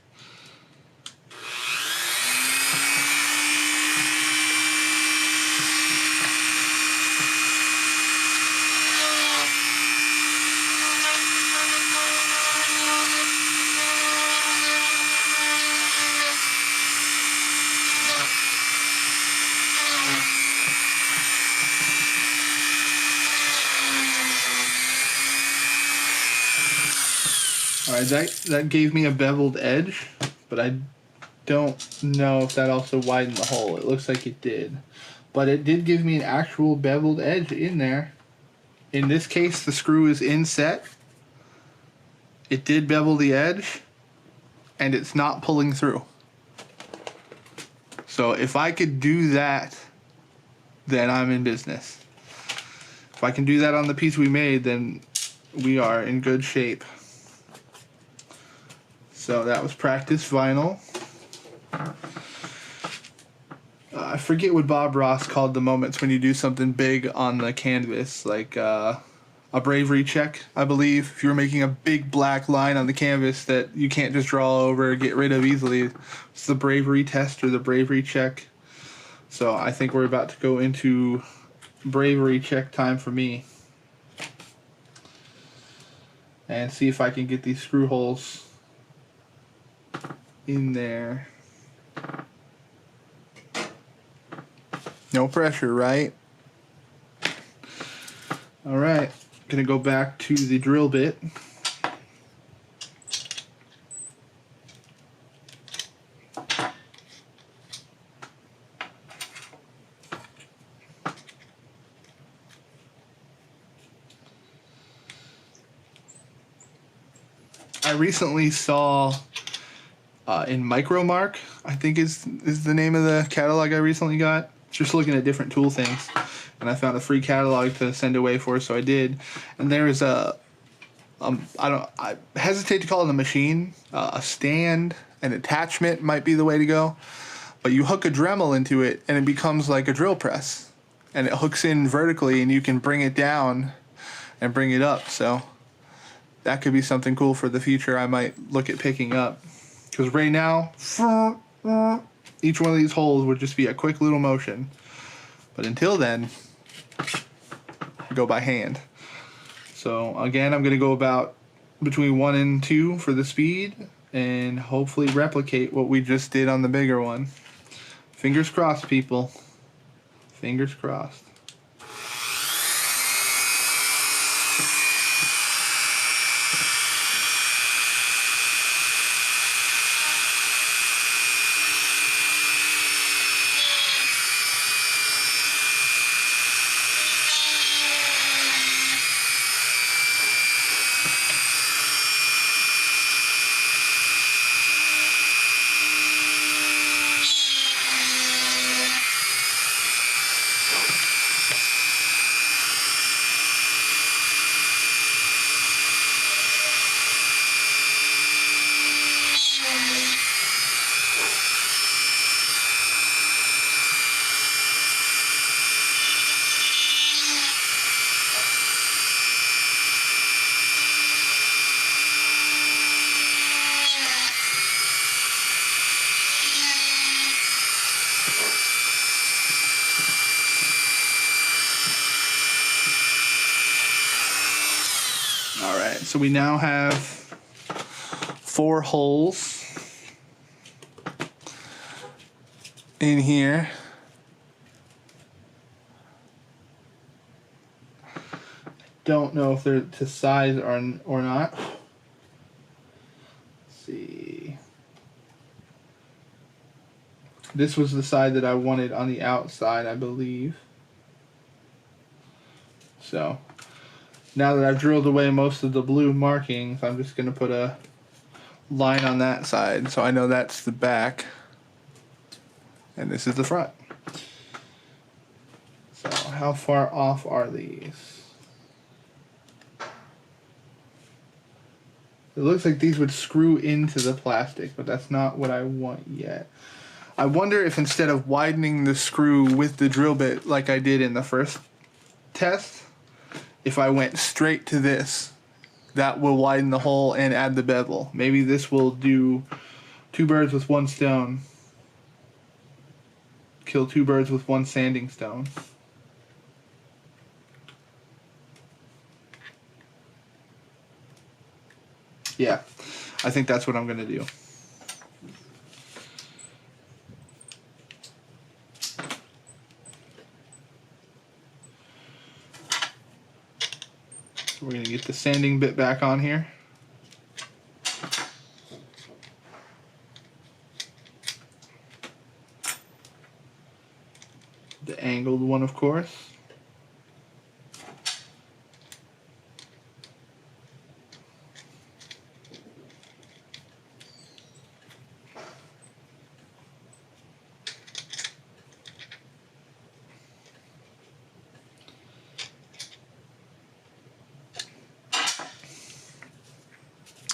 Alright, that gave me a beveled edge, but I don't know if that also widened the hole. It looks like it did. But it did give me an actual beveled edge in there. In this case, the screw is inset. It did bevel the edge, and it's not pulling through. So if I could do that, then I'm in business. If I can do that on the piece we made, then we are in good shape. So that was practice vinyl. I forget what Bob Ross called the moments when you do something big on the canvas, like a bravery check, I believe. If you're making a big black line on the canvas that you can't just draw over or get rid of easily, it's the bravery test or the bravery check. So I think we're about to go into bravery check time for me. And see if I can get these screw holes in there. No pressure, right? All right, gonna go back to the drill bit. I recently saw in Micromark, I think is the name of the catalog I recently got. Just looking at different tool things, and I found a free catalog to send away for, so I did. And there is I hesitate to call it a machine, a stand, an attachment might be the way to go. But you hook a Dremel into it, and it becomes like a drill press, and it hooks in vertically, and you can bring it down and bring it up. So that could be something cool for the future. I might look at picking up, because right now, each one of these holes would just be a quick little motion. But until then, I go by hand. So again, I'm going to go about between 1 and 2 for the speed, and hopefully replicate what we just did on the bigger one. Fingers crossed, people. Fingers crossed. Alright, so we now have 4 holes in here. Don't know if they're to size or not. Let's see. This was the side that I wanted on the outside, I believe. So now that I've drilled away most of the blue markings, I'm just going to put a line on that side, so I know that's the back and this is the front. So how far off are these? It looks like these would screw into the plastic, but that's not what I want yet. I wonder if instead of widening the screw with the drill bit like I did in the first test, if I went straight to this, that will widen the hole and add the bevel. Maybe this will do 2 birds with 1 stone. Kill 2 birds with 1 sanding stone. Yeah, I think that's what I'm going to do. So we're going to get the sanding bit back on here. The angled one, of course.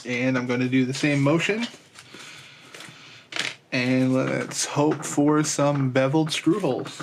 And I'm going to do the same motion. And let's hope for some beveled screw holes.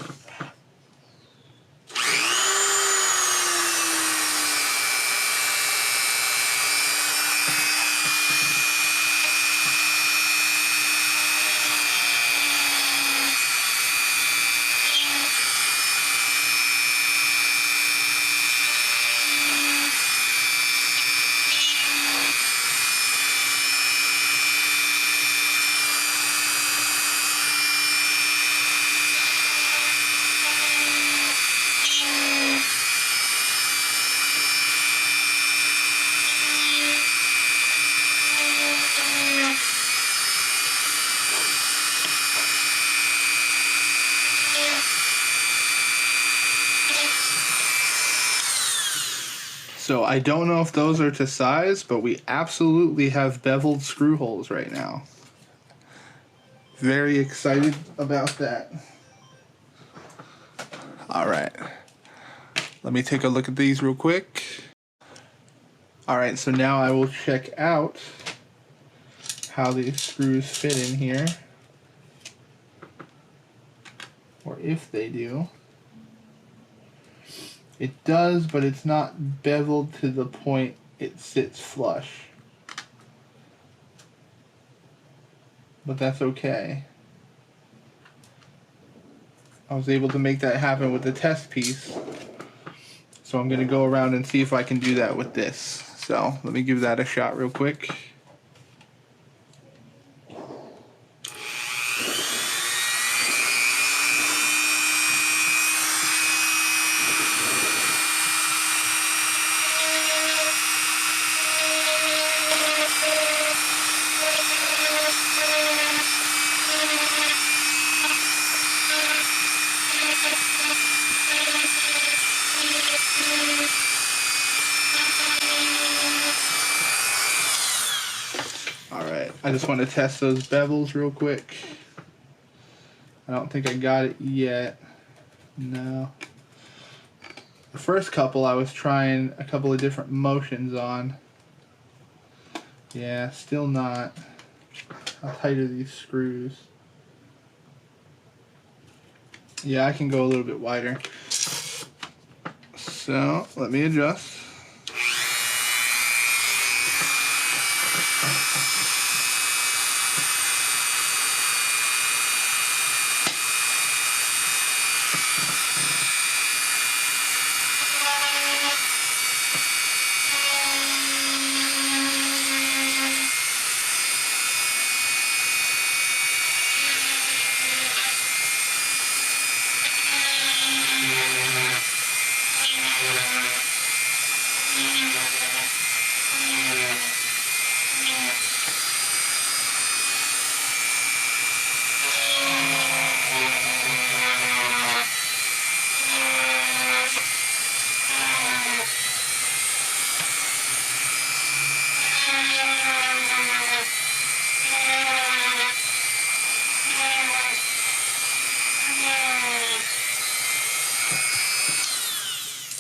So I don't know if those are to size, but we absolutely have beveled screw holes right now. Very excited about that. All right. Let me take a look at these real quick. All right, so now I will check out how these screws fit in here, or if they do. It does, but it's not beveled to the point it sits flush. But that's okay. I was able to make that happen with the test piece. So I'm going to go around and see if I can do that with this. So let me give that a shot real quick. I just want to test those bevels real quick. I don't think I got it yet. No. The first couple I was trying a couple of different motions on. Yeah, still not. How tight are these screws? Yeah, I can go a little bit wider. So, let me adjust.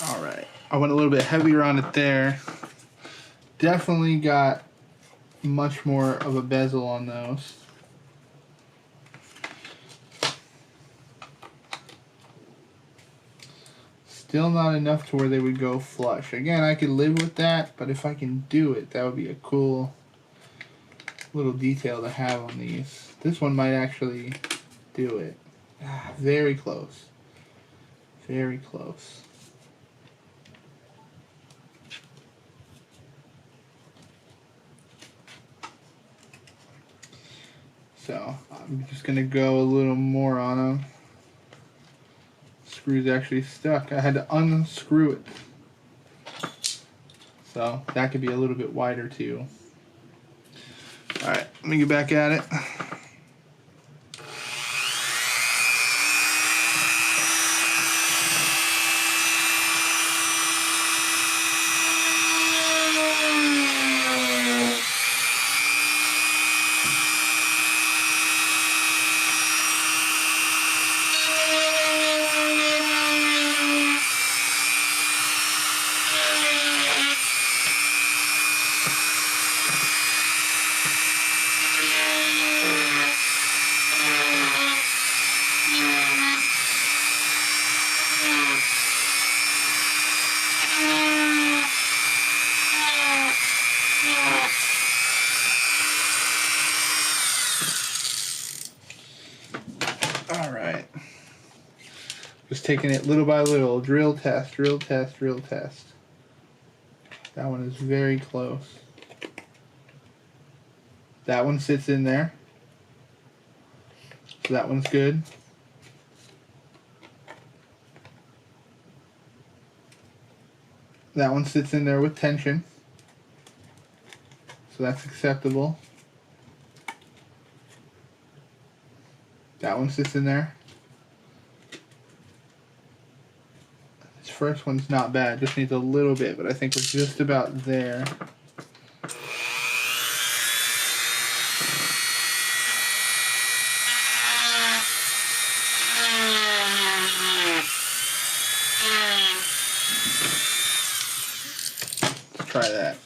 Alright, I went a little bit heavier on it there. Definitely got much more of a bezel on those. Still not enough to where they would go flush. Again, I could live with that, but if I can do it, that would be a cool little detail to have on these. This one might actually do it. Very close. Very close. So I'm just gonna go a little more on them. Screw's actually stuck. I had to unscrew it. So that could be a little bit wider too. Alright, let me get back at it. Alright. Just taking it little by little. Drill test, drill test, drill test. That one is very close. That one sits in there. So that one's good. That one sits in there with tension. So that's acceptable. That one sits in there. It's first one's not bad, just needs a little bit, but I think we're just about there. Let's try that.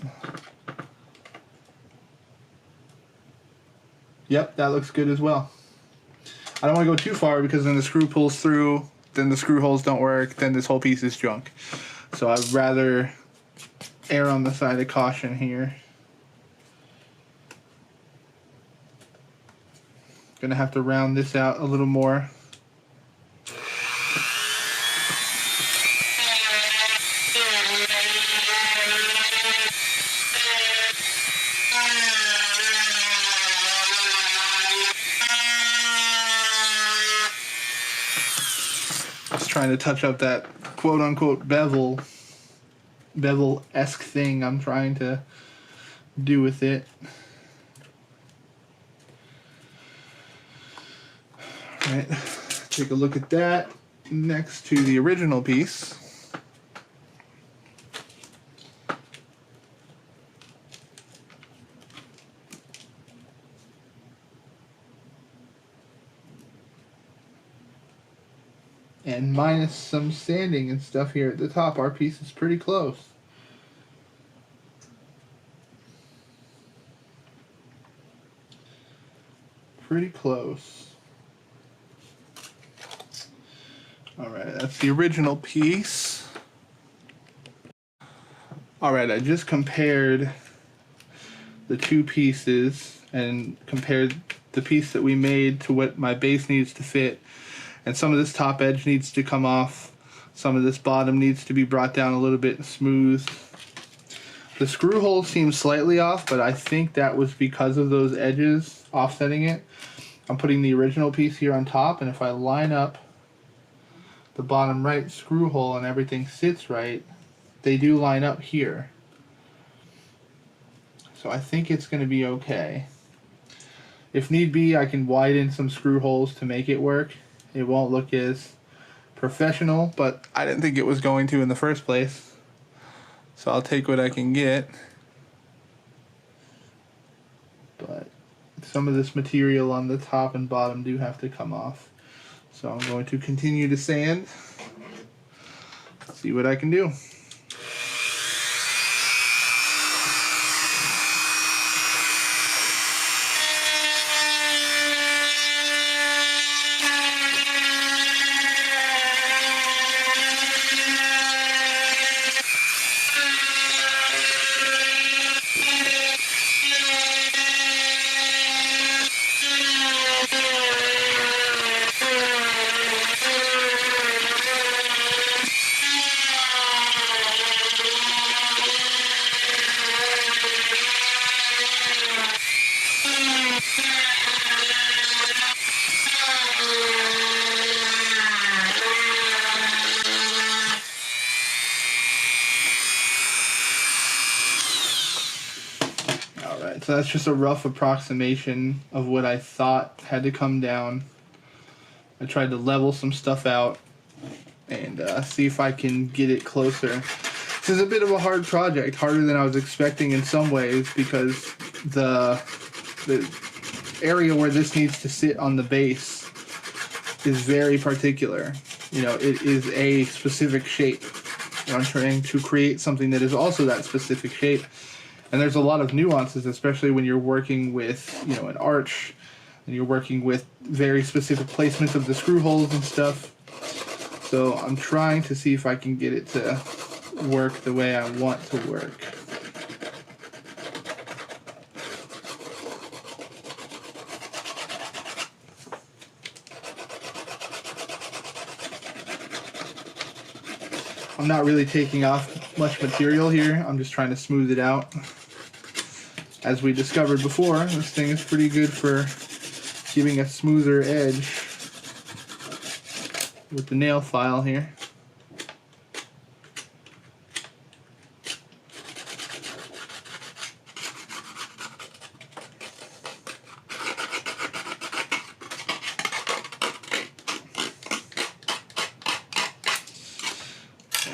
Yep, that looks good as well. I don't want to go too far because then the screw pulls through, then the screw holes don't work, then this whole piece is junk. So I'd rather err on the side of caution here. Gonna have to round this out a little more. Just trying to touch up that quote-unquote bevel-esque thing I'm trying to do with it. All right, take a look at that next to the original piece. And minus some sanding and stuff here at the top, our piece is pretty close. Pretty close. Alright, that's the original piece. Alright, I just compared the two pieces and compared the piece that we made to what my base needs to fit. And some of this top edge needs to come off. Some of this bottom needs to be brought down a little bit and smoothed. The screw hole seems slightly off, but I think that was because of those edges offsetting it. I'm putting the original piece here on top, and if I line up the bottom right screw hole and everything sits right, they do line up here. So I think it's going to be okay. If need be, I can widen some screw holes to make it work. It won't look as professional, but I didn't think it was going to in the first place. So I'll take what I can get. But some of this material on the top and bottom do have to come off. So I'm going to continue to sand. See what I can do. So that's just a rough approximation of what I thought had to come down. I tried to level some stuff out and see if I can get it closer. This is a bit of a hard project, harder than I was expecting in some ways, because the area where this needs to sit on the base is very particular. You know, it is a specific shape. I'm trying to create something that is also that specific shape. And there's a lot of nuances, especially when you're working with, you know, an arch, and you're working with very specific placements of the screw holes and stuff. So I'm trying to see if I can get it to work the way I want to work. I'm not really taking off much material here. I'm just trying to smooth it out. As we discovered before, this thing is pretty good for giving a smoother edge with the nail file here.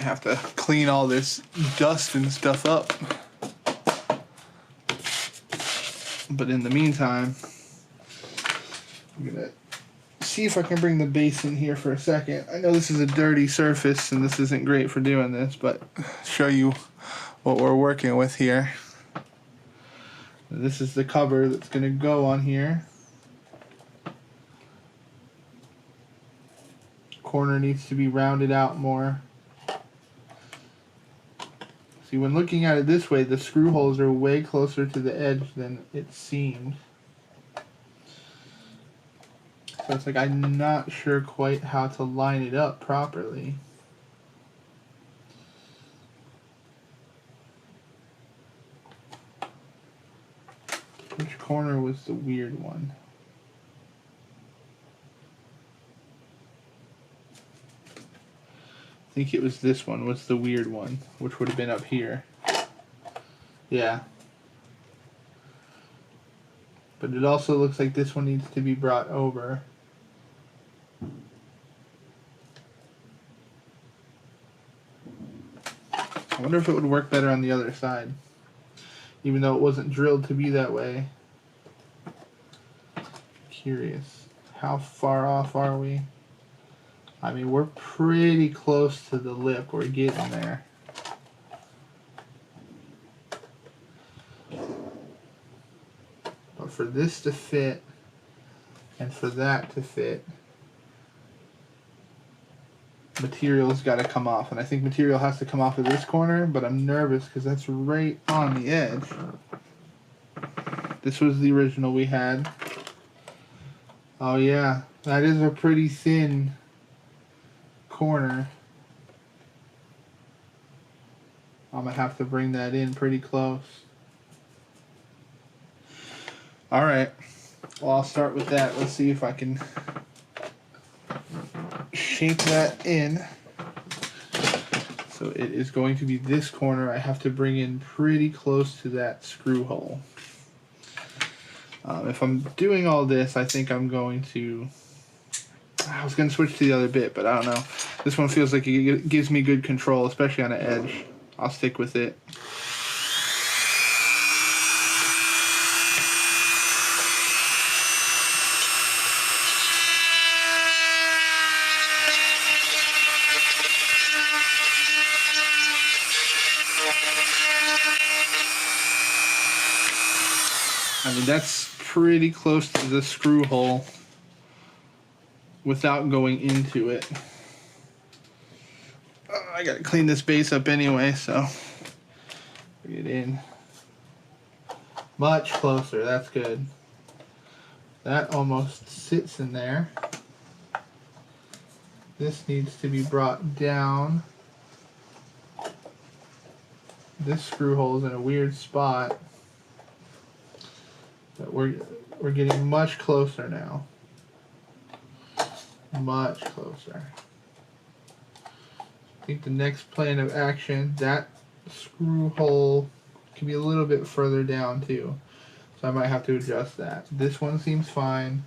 have to clean all this dust and stuff up. But in the meantime, I'm gonna see if I can bring the bass in here for a second. I know this is a dirty surface and this isn't great for doing this, but show you what we're working with here. This is the cover that's gonna go on here. Corner needs to be rounded out more. See, when looking at it this way, the screw holes are way closer to the edge than it seemed. So it's like I'm not sure quite how to line it up properly. Which corner was the weird one? I think it was this one was the weird one, which would have been up here. Yeah. But it also looks like this one needs to be brought over. I wonder if it would work better on the other side, even though it wasn't drilled to be that way. Curious. How far off are we? I mean, we're pretty close to the lip. We're getting there. But for this to fit and for that to fit, material's got to come off. And I think material has to come off of this corner, but I'm nervous because that's right on the edge. This was the original we had. Oh yeah, that is a pretty thin corner. I'm gonna have to bring that in pretty close. Alright, well, I'll start with that. Let's see if I can shape that in. So it is going to be this corner. I have to bring in pretty close to that screw hole. If I'm doing all this, I think I'm going to... I was going to switch to the other bit, but I don't know. This one feels like it gives me good control, especially on an edge. I'll stick with it. I mean, that's pretty close to the screw hole without going into it. I gotta clean this base up anyway, so bring it in. Much closer, that's good. That almost sits in there. This needs to be brought down. This screw hole is in a weird spot. But we're getting much closer now. Much closer. I think the next plan of action, that screw hole can be a little bit further down too. So I might have to adjust that. This one seems fine.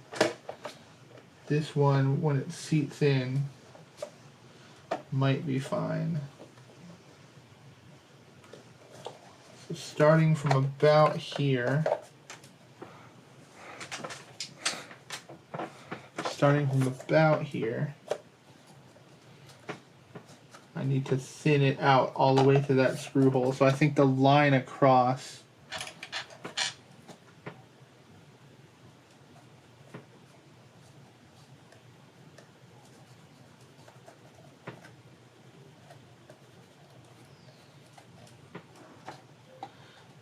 This one, when it seats in, might be fine. So starting from about here. I need to thin it out all the way to that screw hole. So I think the line across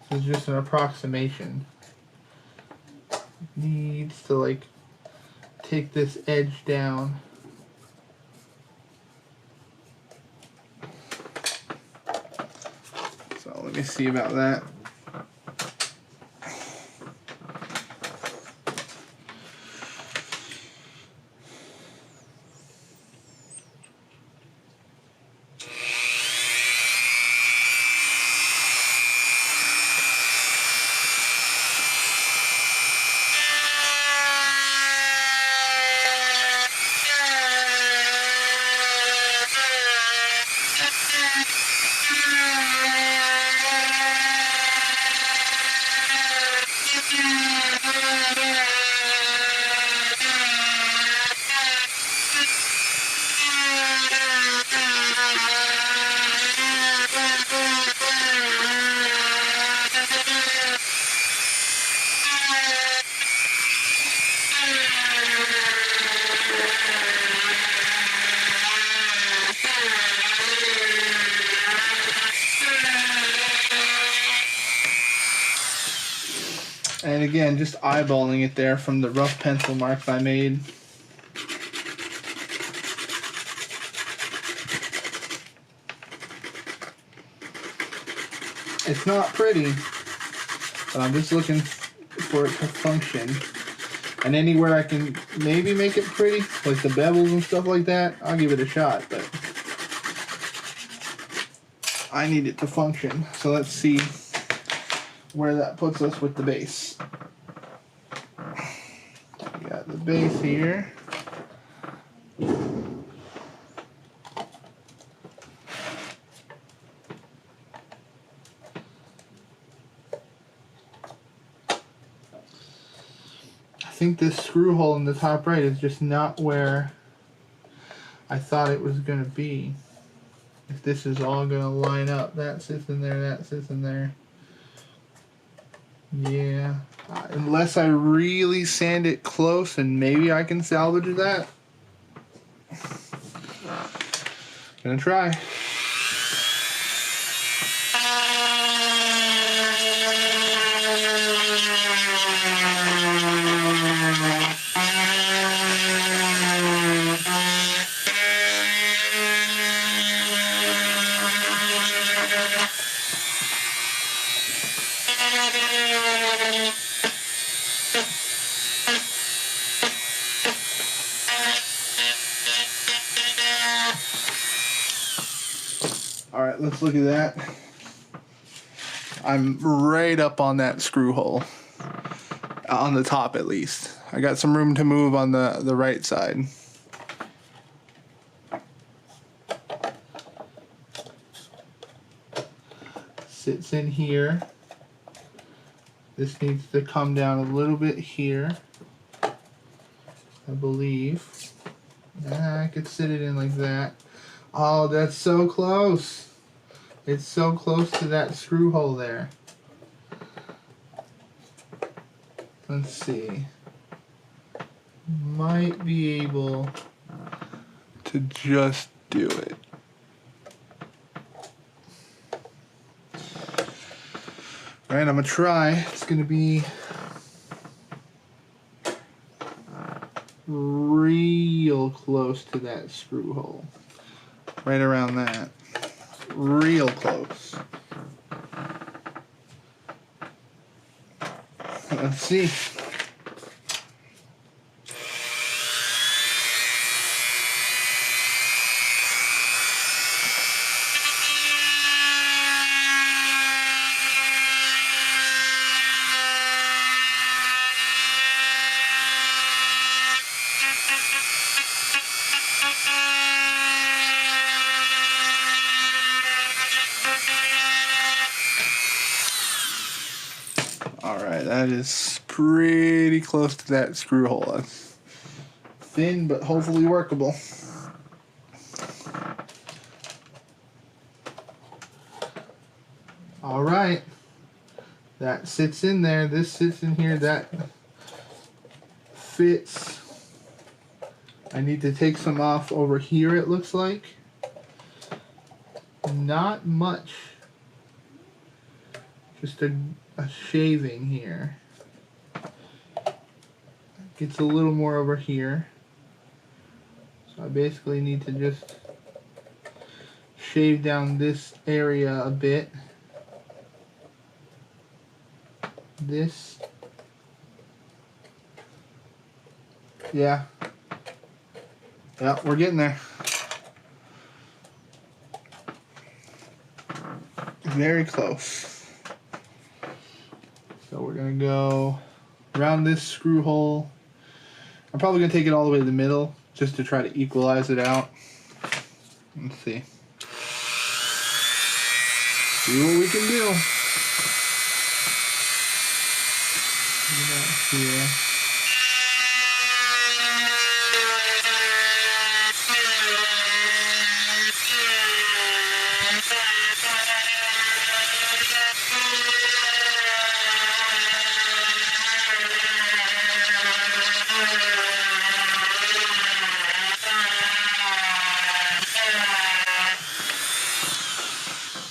this is just an approximation. Needs to like take this edge down. So let me see about that. again, just eyeballing it there from the rough pencil marks I made. It's not pretty, but I'm just looking for it to function. And anywhere I can maybe make it pretty, like the bevels and stuff like that, I'll give it a shot, but I need it to function. So let's see where that puts us with the base. We got the base here. I think this screw hole in the top right is just not where I thought it was going to be. If this is all going to line up, that sits in there, that sits in there. Yeah, unless I really sand it close, and maybe I can salvage that. Gonna try. Alright, let's look at that. I'm right up on that screw hole. On the top, at least. I got some room to move on the right side. Sits in here. This needs to come down a little bit here, I believe. I could sit it in like that. Oh, that's so close. It's so close to that screw hole there. Let's see. Might be able to just do it. Alright, I'm gonna try. It's gonna be real close to that screw hole. Right around that. Real close. Let's see. Alright, that is pretty close to that screw hole. It's thin, but hopefully workable. Alright, that sits in there, this sits in here, that fits. I need to take some off over here, it looks like. Not much. Just a shaving here. Gets a little more over here. So I basically need to just shave down this area a bit. This. Yeah. Yeah, we're getting there. Very close. So we're going to go around this screw hole. I'm probably going to take it all the way to the middle just to try to equalize it out. Let's see. See what we can do. Here.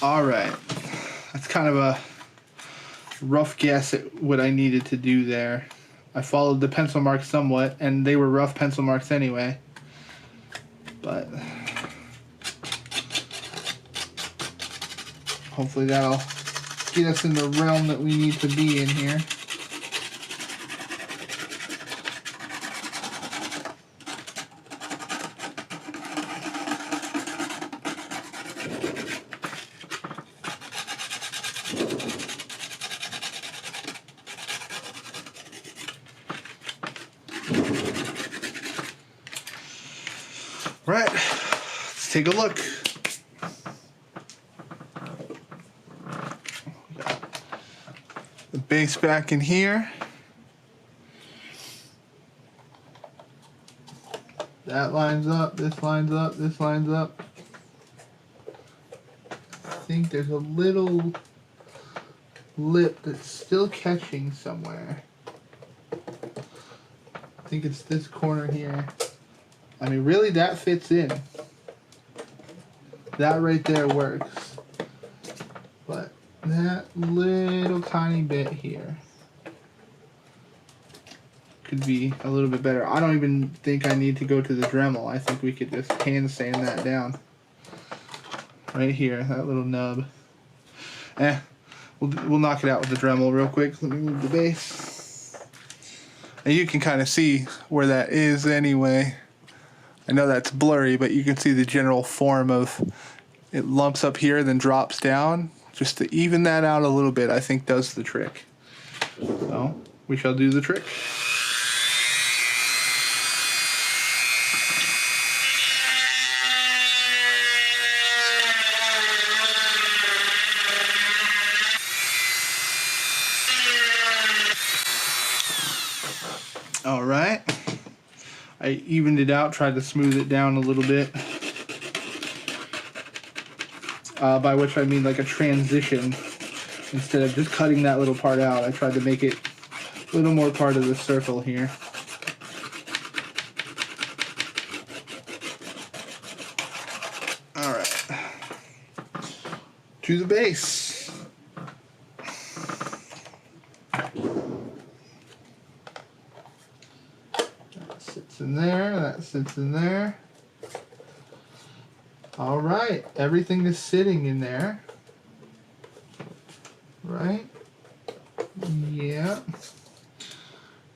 All right, that's kind of a rough guess at what I needed to do there. I followed the pencil marks somewhat, and they were rough pencil marks anyway. But hopefully that'll get us in the realm that we need to be in here. Right, let's take a look. The bass back in here. That lines up, this lines up, this lines up. I think there's a little lip that's still catching somewhere. I think it's this corner here. I mean, really, that fits in. That right there works. But that little tiny bit here could be a little bit better. I don't even think I need to go to the Dremel. I think we could just hand sand that down. Right here, that little nub. We'll knock it out with the Dremel real quick. Let me move the bass. And you can kind of see where that is anyway. I know that's blurry, but you can see the general form of it lumps up here, then drops down. Just to even that out a little bit, I think does the trick. So we shall do the trick. All right. I evened it out, tried to smooth it down a little bit. By which I mean like a transition. Instead of just cutting that little part out, I tried to make it a little more part of the circle here. All right. To the bass. In there, that sits in there. All right, everything is sitting in there, right? Yeah.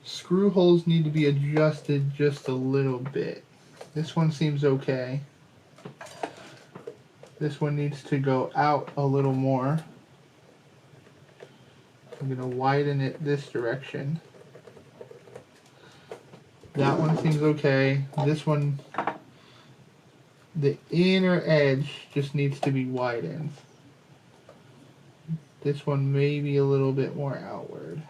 Screw holes need to be adjusted just a little bit. This one seems okay. This one needs to go out a little more. I'm gonna widen it this direction. That one seems okay. This one, the inner edge just needs to be widened. This one may be a little bit more outward.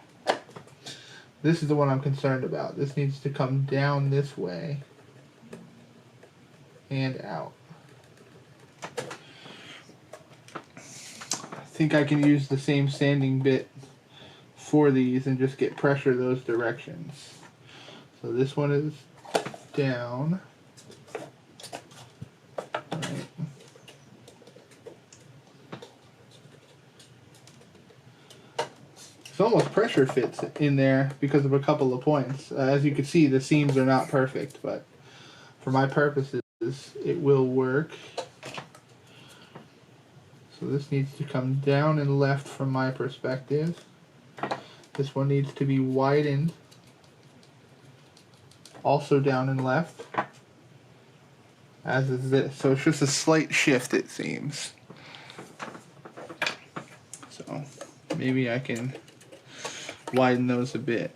This is the one I'm concerned about. This needs to come down this way and out. I think I can use the same sanding bit for these and just get pressure those directions. So this one is down. Right. It's almost pressure fits in there because of a couple of points. As you can see, the seams are not perfect, but for my purposes, it will work. So this needs to come down and left from my perspective. This one needs to be widened. Also down and left, as is this. So it's just a slight shift, it seems. So maybe I can widen those a bit.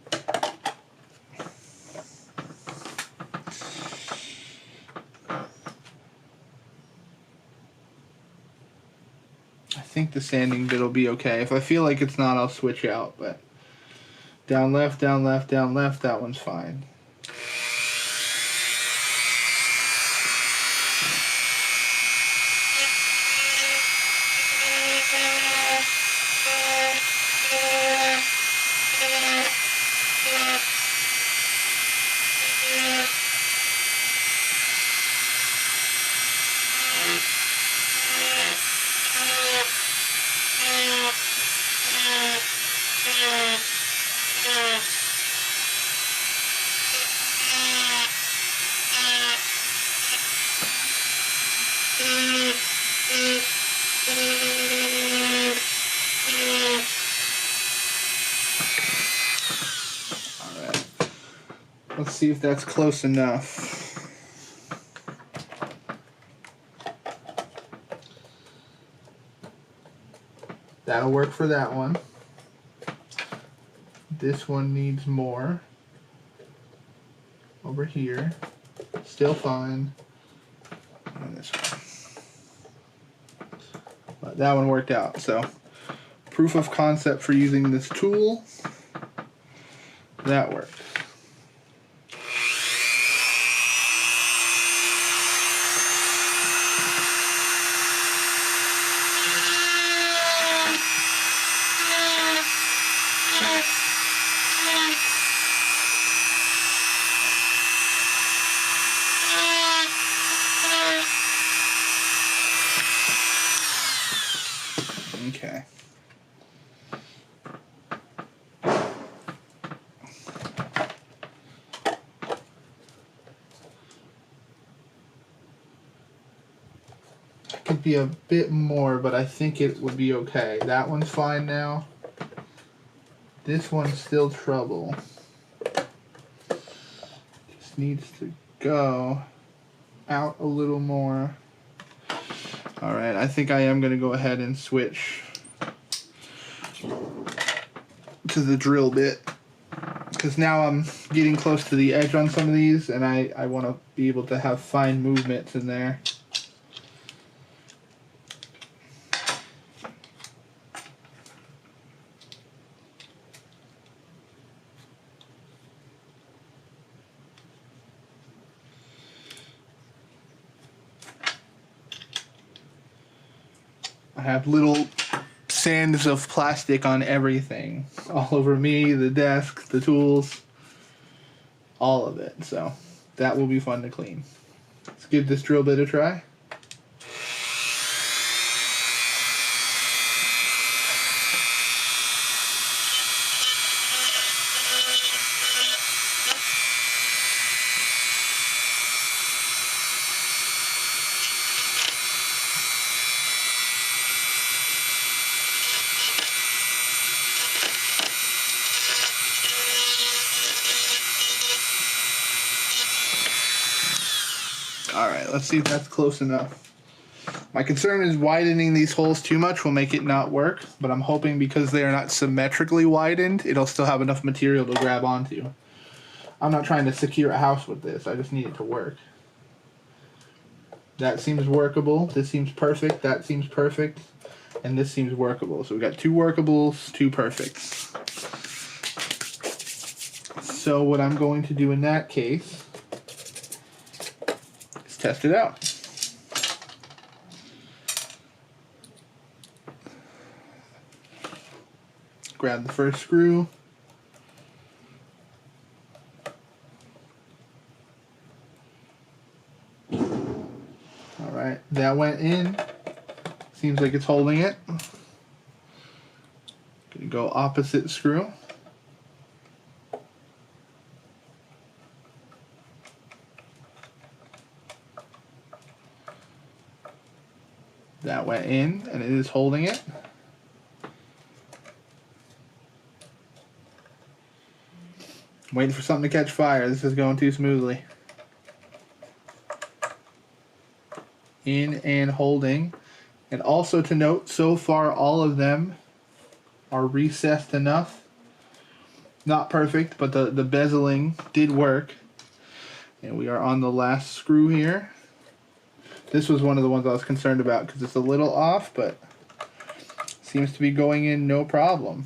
I think the sanding bit will be okay. If I feel like it's not, I'll switch out, but down left, down left, down left, that one's fine. Let's see if that's close enough. That'll work for that one. This one needs more. Over here. Still fine. And this one. But that one worked out. So, proof of concept for using this tool. That worked. Okay. Could be a bit more, but I think it would be okay. That one's fine now. This one's still trouble. Just needs to go out a little more. Alright, I think I am going to go ahead and switch to the drill bit, because now I'm getting close to the edge on some of these, and I want to be able to have fine movements in there. I have little sands of plastic on everything. All over me, the desk, the tools, all of it. So that will be fun to clean. Let's give this drill bit a try. Alright, let's see if that's close enough. My concern is widening these holes too much will make it not work, but I'm hoping because they are not symmetrically widened, it'll still have enough material to grab onto. I'm not trying to secure a house with this, I just need it to work. That seems workable, this seems perfect, that seems perfect, and this seems workable. So we've got 2 workables, 2 perfects. So what I'm going to do in that case is test it out. Grab the first screw. Alright, that went in. Seems like it's holding it. Gonna go opposite screw. That went in, and it is holding it. I'm waiting for something to catch fire. This is going too smoothly. In and holding. And also to note, so far all of them are recessed enough. Not perfect, but the bezeling did work. And we are on the last screw here. This was one of the ones I was concerned about because it's a little off, but seems to be going in no problem.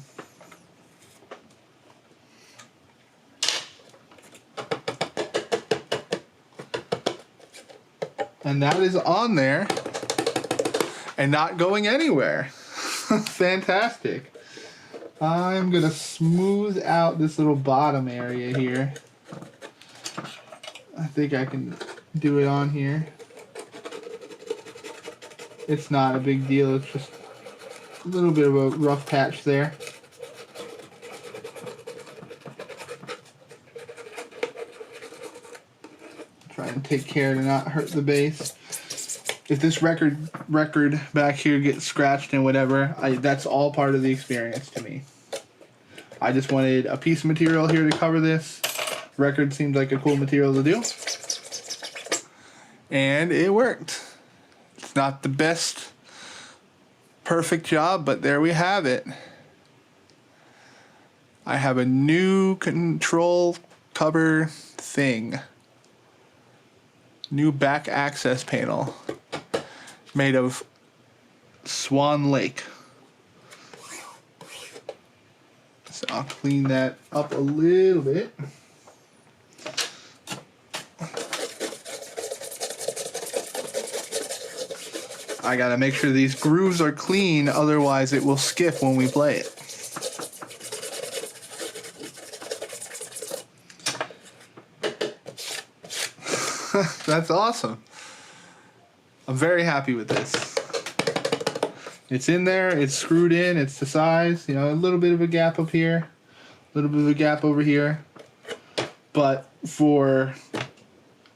And that is on there and not going anywhere. Fantastic. I'm gonna smooth out this little bottom area here. I think I can do it on here. It's not a big deal, it's just a little bit of a rough patch there. Try and take care to not hurt the base. If this record back here gets scratched and whatever, that's all part of the experience to me. I just wanted a piece of material here to cover this, Record seemed like a cool material to do. And it worked. It's not the best perfect job, but there we have it. I have a new control cover thing. New back access panel made of Swan Lake. So I'll clean that up a little bit. I gotta make sure these grooves are clean, otherwise it will skip when we play it. That's awesome. I'm very happy with this. It's in there, it's screwed in, it's the size, you know, a little bit of a gap up here, a little bit of a gap over here. But for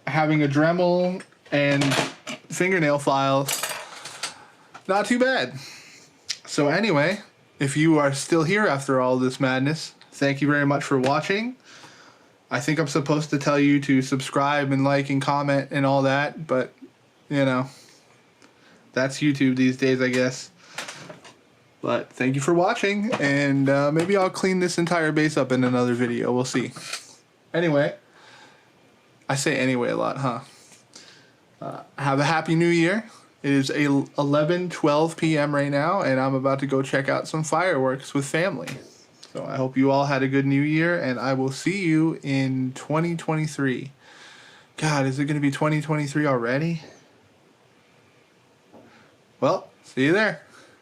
having a Dremel and fingernail files, not too bad. So anyway, if you are still here after all this madness, thank you very much for watching. I think I'm supposed to tell you to subscribe and like and comment and all that, but, you know, that's YouTube these days, I guess. But thank you for watching, and maybe I'll clean this entire bass up in another video. We'll see. Anyway, I say anyway a lot, huh? Have a happy new year. It is 11:12 p.m. right now, and I'm about to go check out some fireworks with family. So I hope you all had a good new year, and I will see you in 2023. God, is it going to be 2023 already? Well, see you there.